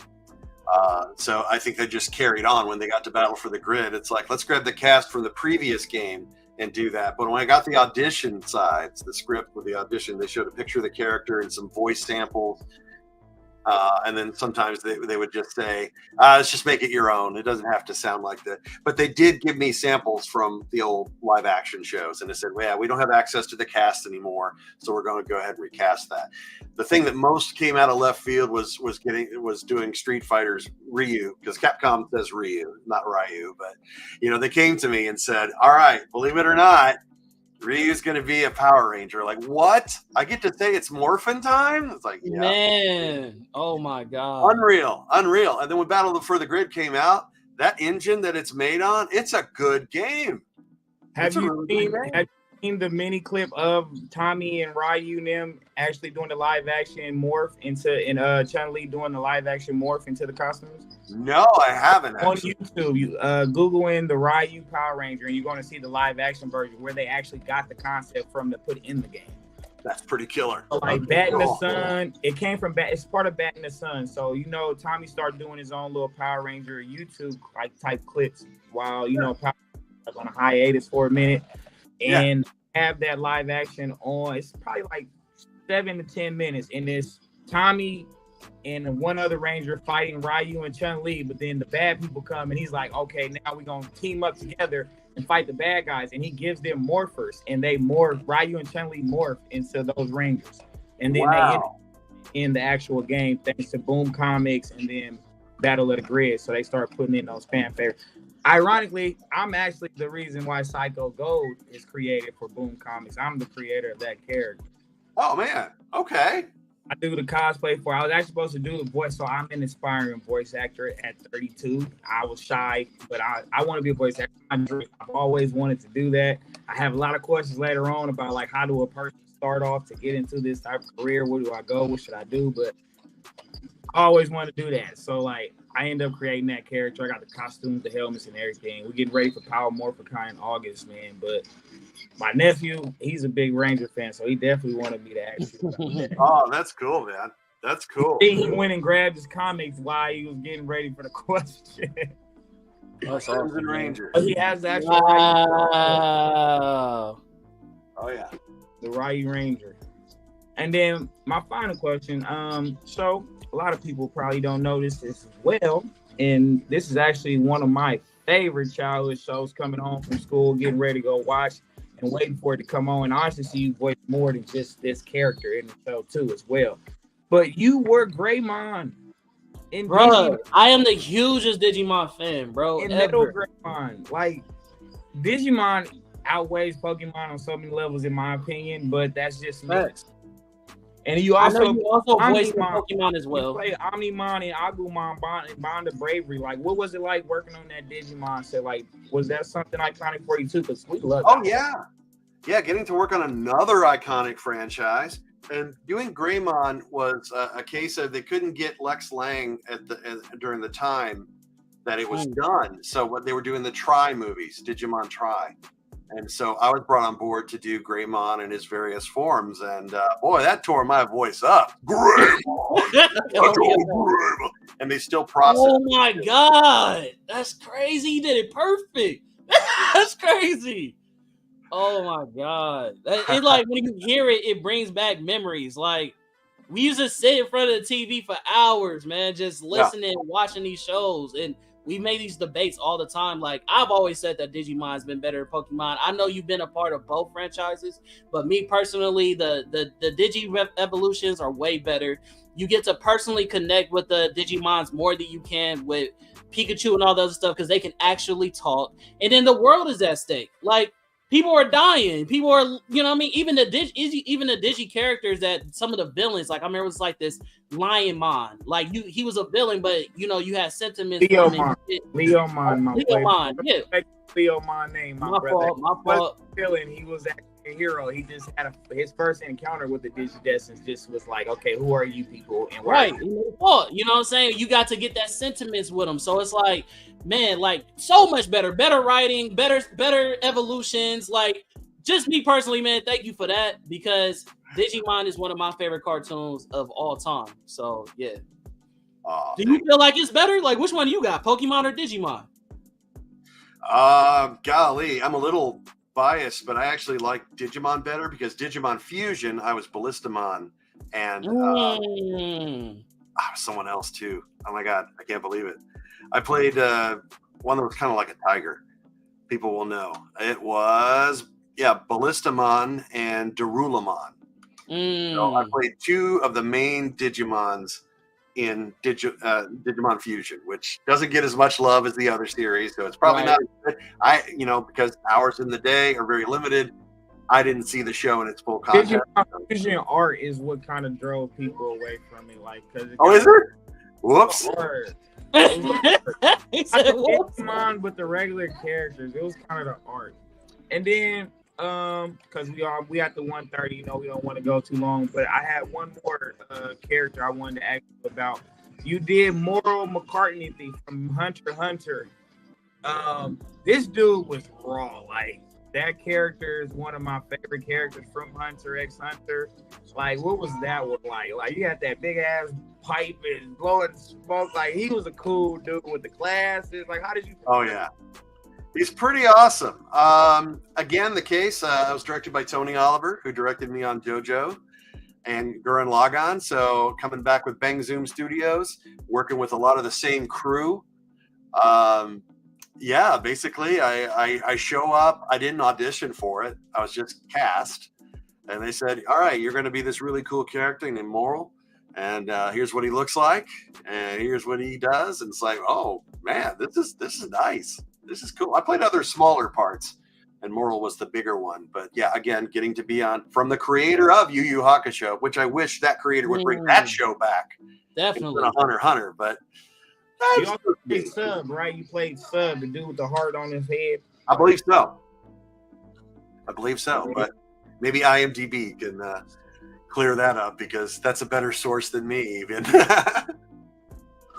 So I think they just carried on when they got to Battle for the Grid. It's like, let's grab the cast from the previous game and do that. But when I got the audition sides, the script with the audition, they showed a picture of the character and some voice samples. And then sometimes they would just say, let's just make it your own. It doesn't have to sound like that. But they did give me samples from the old live action shows. And they said, well, yeah, we don't have access to the cast anymore, so we're going to go ahead and recast that. The thing that most came out of left field was doing Street Fighter's Ryu, because Capcom says Ryu, not Ryu. But, they came to me and said, all right, believe it or not, Ryu's going to be a Power Ranger. Like, what? I get to say it's morphin' time? It's like, yeah. Man. Oh, my God. Unreal. And then when Battle for the Grid came out, that engine that it's made on, it's a good game. Have you seen the mini clip of Tommy and Ryu and them actually doing the live action morph and Chun-Li doing the live action morph into the costumes? No, I haven't. On YouTube, you Google in the Ryu Power Ranger, and you're going to see the live action version where they actually got the concept from to put in the game. That's pretty killer. So, like Bat in the Sun, it came from Bat. It's part of Bat in the Sun. So Tommy started doing his own little Power Ranger YouTube type clips while Power Ranger on a hiatus for a minute, and have that live action on. It's probably like 7 to 10 minutes, and it's Tommy and one other Ranger fighting Ryu and Chun-Li, but then the bad people come and he's like, okay, now we're going to team up together and fight the bad guys. And he gives them morphers, and they morph, Ryu and Chun-Li morph into those Rangers. And then they end in the actual game thanks to Boom Comics and then Battle of the Grid. So they start putting in those fanfare. Ironically, I'm actually the reason why Psycho Gold is created for Boom Comics. I'm the creator of that character. Oh, man. Okay. I do the cosplay for. I was actually supposed to do the voice, so I'm an aspiring voice actor at 32. I was shy, but I want to be a voice actor. I've always wanted to do that. I have a lot of questions later on about like how do a person start off to get into this type of career? Where do I go? What should I do? But I always wanted to do that. So like I ended up creating that character. I got the costumes, the helmets, and everything. We're getting ready for Power Morphicon in August, man. But my nephew, he's a big Ranger fan, so he definitely wanted me to ask you about that. Oh, that's cool, man. That's cool. He went and grabbed his comics while he was getting ready for the question. That's awesome, Ranger. But he has the actual Oh yeah, the Ryu Ranger. And then my final question. So a lot of people probably don't know this as well, and this is actually one of my favorite childhood shows. Coming home from school, getting ready to go watch, and waiting for it to come on. And honestly, see you voice more than just this character in the show too, as well. But you were Greymon in bro. Digimon. I am the hugest Digimon fan, bro. In Metal Greymon, like Digimon outweighs Pokemon on so many levels, in my opinion. But that's just me. And you also voiced Pokemon as well. You play Omnimon and Agumon, Bond of Bravery. Like, what was it like working on that Digimon set? Like, was that something iconic for you too? Because we love. Oh yeah, getting to work on another iconic franchise and doing Greymon was a case of they couldn't get Lex Lang during the time that it was done. So what they were doing the Tri movies, Digimon Tri. And so I was brought on board to do Greymon in his various forms. And boy, that tore my voice up. Greymon! And they still process. Oh my God. That's crazy. You did it perfect. That's crazy. Oh my God. It's like when you hear it, it brings back memories. Like we used to sit in front of the TV for hours, man, just listening, watching these shows. And we made these debates all the time. Like I've always said that Digimon's been better than Pokemon. I know you've been a part of both franchises, but me personally, the Digi evolutions are way better. You get to personally connect with the Digimons more than you can with Pikachu and all the other stuff because they can actually talk. And then the world is at stake. Like people are dying. People are, you know what I mean? Even the Digi characters that some of the villains, like I remember it was like this Lionmon. Like he was a villain, but you know, you had sentiments. Leomon, yeah. Leomon name, my fault. Villain, he was actually hero. He just had his first encounter with the Digidestined just was like, okay, who are you people? And why? Right. You know what I'm saying? You got to get that sentiments with him. So it's like, man, like so much better writing, better evolutions. Like, just me personally, man, thank you for that, because Digimon is one of my favorite cartoons of all time. So yeah. Do you feel like it's better? Like, which one you got, Pokemon or Digimon? Golly, I'm a little biased, but I actually like Digimon better because Digimon Fusion, I was Ballistamon, and I was someone else too. Oh my god, I can't believe it. I played one that was kind of like a tiger. People will know. It was Ballistamon and Darulamon. So I played two of the main Digimons in Digimon Fusion, which doesn't get as much love as the other series, so it's probably not as good. Because hours in the day are very limited, I didn't see the show in its full content. Digimon Fusion art is what kind of drove people away from it, like, because is it? Whoops. Digimon with the regular characters, it was kind of the art, and then because we at the 1:30, we don't want to go too long, but I had one more character I wanted to ask you about. You did Moral McCartney from Hunter x Hunter. This dude was raw. Like, that character is one of my favorite characters from Hunter x Hunter. Like, what was that look like? Like, you had that big ass pipe and blowing smoke. Like, he was a cool dude with the glasses. Like, how did you? Oh yeah. He's pretty awesome. Again, the case, I was directed by Tony Oliver, who directed me on JoJo and Gurren Lagann. So coming back with Bang Zoom Studios, working with a lot of the same crew. Basically, I show up. I didn't audition for it. I was just cast. And they said, all right, you're going to be this really cool character named Moral. And here's what he looks like. And here's what he does. And it's like, oh, man, this is nice. This is cool. I played other smaller parts, and Moral was the bigger one. But yeah, again, getting to be on from the creator of Yu Yu Hakusho, which I wish that creator would bring that show back. Definitely. Hunter x Hunter, but you also played Sub, right? You played Sub, the dude with the heart on his head. I believe so. But maybe IMDb can clear that up, because that's a better source than me even.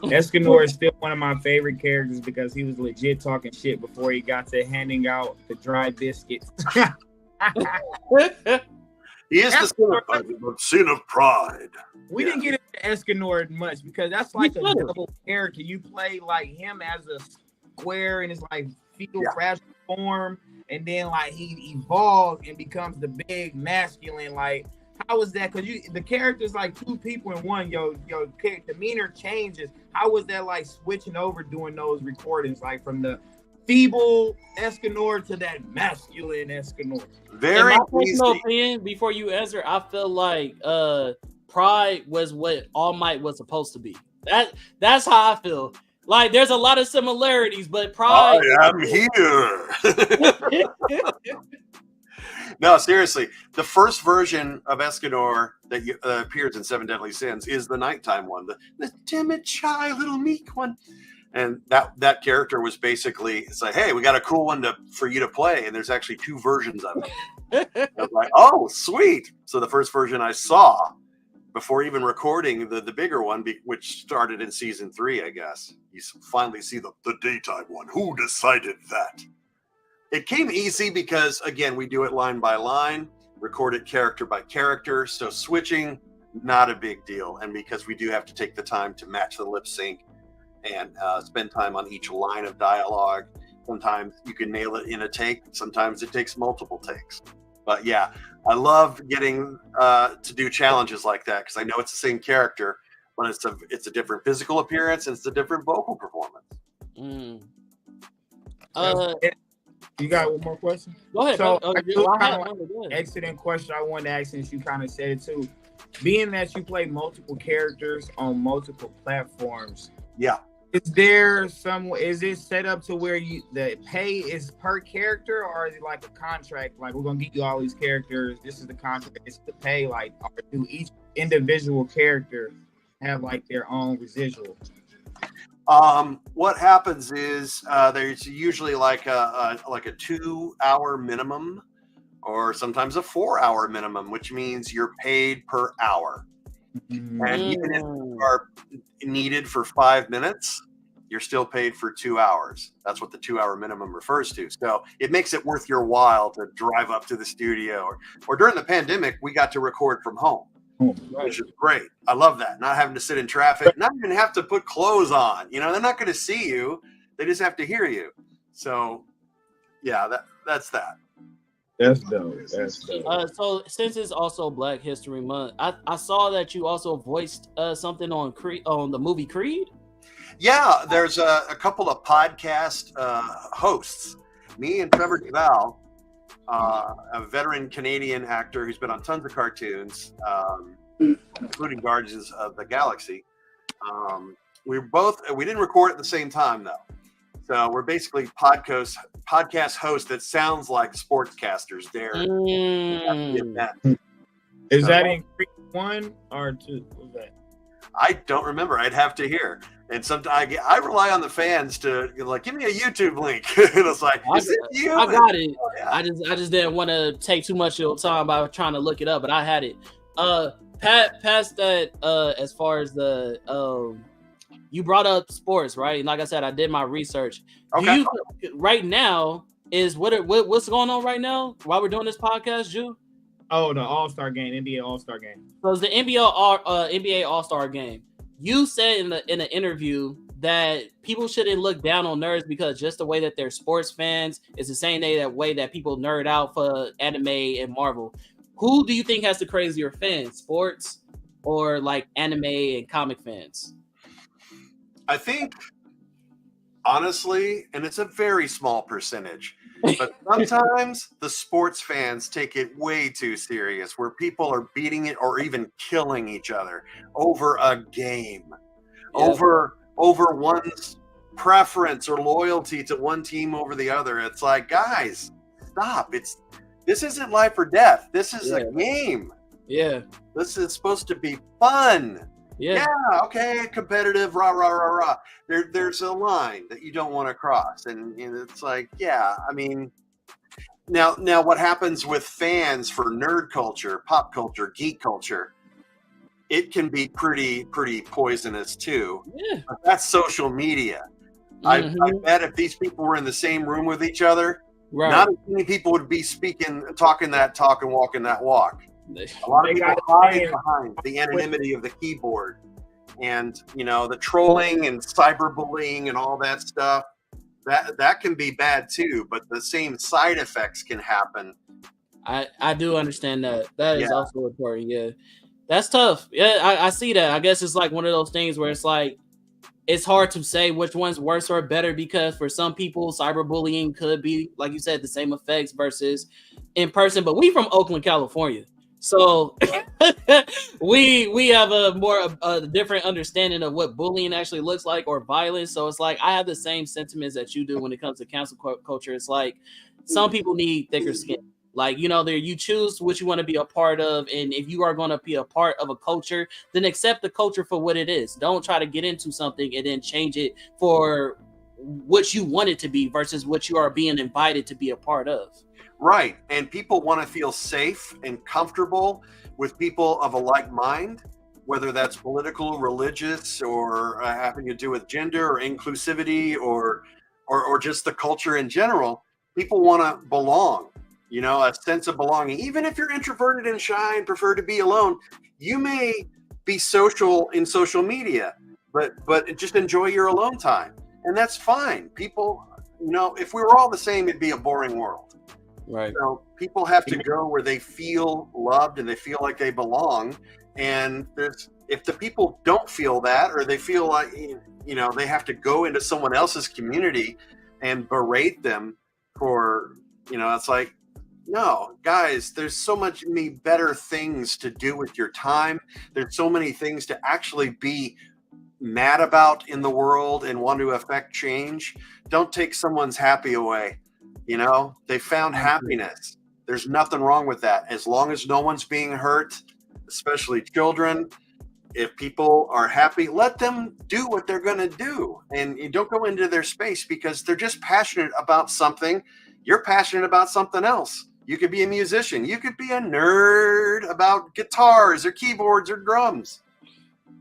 Escanor is still one of my favorite characters because he was legit talking shit before he got to handing out the dry biscuits. He is the sin of pride. We didn't get into Escanor much because that's like a double character. You play like him as a square in his like fetal fragile form, and then like he evolves and becomes the big masculine. Like, how was that? Because the character's like two people in one. Your demeanor changes. How was that like switching over doing those recordings, like from the feeble Escanor to that masculine Escanor? Very in my personal opinion, before you answer, I feel like Pride was what All Might was supposed to be. That's how I feel. Like, there's a lot of similarities, but Pride. I am here. No, seriously, the first version of Escanor that appears in Seven Deadly Sins is the nighttime one, the timid, shy, little meek one. And that character was basically, it's like, hey, we got a cool one for you to play, and there's actually two versions of it. I was like, oh, sweet. So the first version I saw before even recording the bigger one, which started in season 3, I guess. You finally see the daytime one. Who decided that? It came easy because, again, we do it line by line, record it character by character. So switching, not a big deal. And because we do have to take the time to match the lip sync and spend time on each line of dialogue. Sometimes you can nail it in a take. Sometimes it takes multiple takes. But yeah, I love getting to do challenges like that because I know it's the same character, but it's a different physical appearance and it's a different vocal performance. You got one more question? Go ahead. So, excellent question I wanted to ask, since you kind of said it too. Being that you play multiple characters on multiple platforms, yeah, is it set up to where the pay is per character, or is it like a contract? Like, we're gonna get you all these characters. This is the contract. It's the pay. Like, or do each individual character have like their own residual? What happens is there's usually like a 2-hour minimum or sometimes a 4-hour minimum, which means you're paid per hour. And even if you are needed for 5 minutes, you're still paid for 2 hours. That's what the 2-hour minimum refers to. So it makes it worth your while to drive up to the studio. Or during the pandemic, we got to record from home, which is great. I love that. Not having to sit in traffic, not even have to put clothes on. You know, they're not going to see you. They just have to hear you. So, yeah, that's that. That's dope. That's dope. So since it's also Black History Month, I saw that you also voiced something on the movie Creed. Yeah, there's a couple of podcast hosts. Me and Trevor Duvall, a veteran Canadian actor who's been on tons of cartoons, including Guardians of the Galaxy. We didn't record at the same time though. So we're basically podcast hosts that sounds like sportscasters there. At the event. Is that in Creed 1 or 2? What's that? I don't remember. I'd have to hear. And sometimes I rely on the fans to like, give me a YouTube link. And it's like, is it you? I got it. Oh, yeah. I just didn't want to take too much of your time by trying to look it up, but I had it. Past that, as far as the you brought up sports, right? And like I said, I did my research. Okay. Right now is what's going on right now while we're doing this podcast, Ju? Oh, the All-Star game, NBA All-Star game. So it's the NBA All-Star game. You said in an interview that people shouldn't look down on nerds because just the way that they're sports fans is the same way that people nerd out for anime and Marvel. Who do you think has the crazier fans, sports or like anime and comic fans? I think, honestly, and it's a very small percentage, but sometimes the sports fans take it way too serious, where people are beating it or even killing each other over a game, over one's preference or loyalty to one team over the other. It's like, guys, stop. This isn't life or death. This is a game. Yeah. This is supposed to be fun. Yeah. Okay, competitive, rah, rah, rah, rah. There's a line that you don't want to cross. And it's like, yeah, I mean, now what happens with fans for nerd culture, pop culture, geek culture, it can be pretty poisonous too. Yeah. But that's social media. I bet if these people were in the same room with each other, not as many people would be talking that talk and walking that walk. A lot of people hide behind the anonymity of the keyboard, and the trolling and cyberbullying and all that stuff. That can be bad too, but the same side effects can happen. I do understand that. That is also important. Yeah, that's tough. Yeah, I see that. I guess it's like one of those things where it's like it's hard to say which one's worse or better, because for some people, cyberbullying could be, like you said, the same effects versus in person. But we from Oakland, California. So we have a different understanding of what bullying actually looks like, or violence. So it's like I have the same sentiments that you do when it comes to cancel culture. It's like some people need thicker skin. Like, you choose what you want to be a part of, and if you are going to be a part of a culture, then accept the culture for what it is. Don't try to get into something and then change it for what you want it to be versus what you are being invited to be a part of. Right. And people want to feel safe and comfortable with people of a like mind, whether that's political, religious, or having to do with gender or inclusivity or just the culture in general. People want to belong, a sense of belonging. Even if you're introverted and shy and prefer to be alone, you may be social in social media, but just enjoy your alone time. And that's fine. People, if we were all the same, it'd be a boring world. Right. So people have to go where they feel loved and they feel like they belong. And if the people don't feel that, or they feel like, they have to go into someone else's community and berate them for, it's like, no, guys, there's so many better things to do with your time. There's so many things to actually be mad about in the world and want to affect change. Don't take someone's happy away. They found happiness. There's nothing wrong with that. As long as no one's being hurt, especially children, if people are happy, let them do what they're going to do. And you don't go into their space because they're just passionate about something. You're passionate about something else. You could be a musician. You could be a nerd about guitars or keyboards or drums.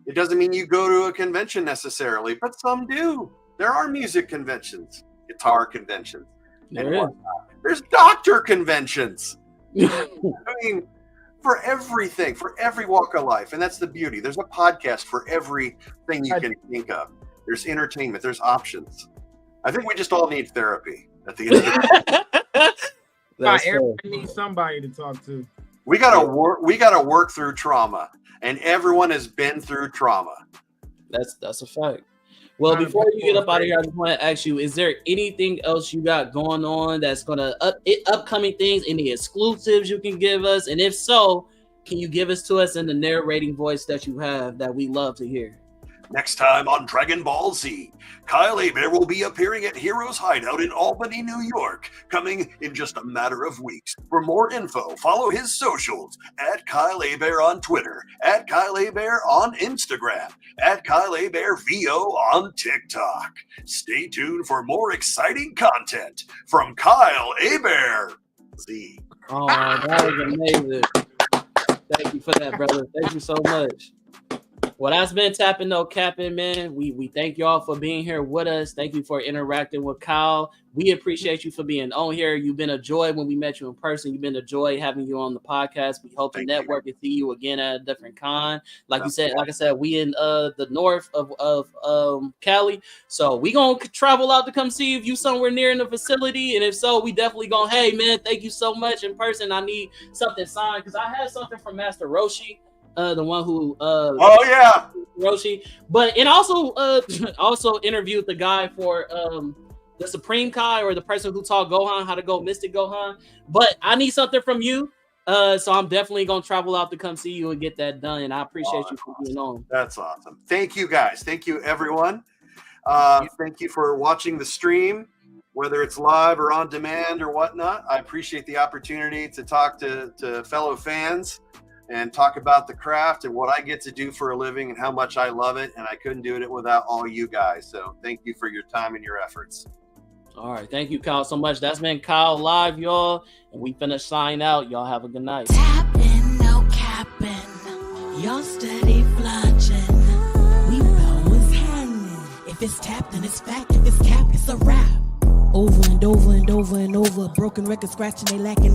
It doesn't mean you go to a convention necessarily, but some do. There are music conventions, guitar conventions, and whatnot. There's doctor conventions. I mean, for everything, for every walk of life. And that's the beauty. There's a podcast for everything you can think of. There's entertainment. There's options. I think we just all need therapy at the end of the day. Everybody needs somebody to talk to. We gotta work through trauma. And everyone has been through trauma. That's a fact. Well, before you get up out of here, I just want to ask you, is there anything else you got going on that's going to upcoming things, any exclusives you can give us? And if so, can you give us to us in the narrating voice that you have that we love to hear? Next time on Dragon Ball Z, Kyle Hebert will be appearing at Heroes Hideout in Albany, New York, coming in just a matter of weeks. For more info, follow his socials at Kyle Hebert on Twitter, at Kyle Hebert on Instagram, at Kyle Hebert VO on TikTok. Stay tuned for more exciting content from Kyle Hebert Z. Oh, that was amazing. Thank you for that, brother. Thank you so much. Well, that's been Tapping No Capping, man. We thank y'all for being here with us. Thank you for interacting with Kyle. We appreciate you for being on here. You've been a joy when we met you in person. You've been a joy having you on the podcast. We hope to network and see you again at a different con. Like I said, we in the north of Cali. So we gonna travel out to come see if you somewhere near in the facility. And if so, we definitely gonna, hey man, thank you so much in person. I need something signed because I had something from Master Roshi. The one who Roshi, and also interviewed the guy for the Supreme Kai, or the person who taught Gohan how to go Mystic Gohan. But I need something from you, so I'm definitely gonna travel out to come see you and get that done. And I appreciate you for being on. That's awesome. Thank you guys. Thank you everyone. Thank you for watching the stream, whether it's live or on demand or whatnot. I appreciate the opportunity to talk to fellow fans and talk about the craft and what I get to do for a living and how much I love it. And I couldn't do it without all you guys. So thank you for your time and your efforts. All right. Thank you, Kyle, so much. That's been Kyle Live, y'all. And we finna sign out. Y'all have a good night. Tapping, no capping. Y'all steady fludging. We know what's happening. If it's tapped, then it's fact. If it's capped, it's a rap. Over and over and over and over. Broken record scratching, they lacking.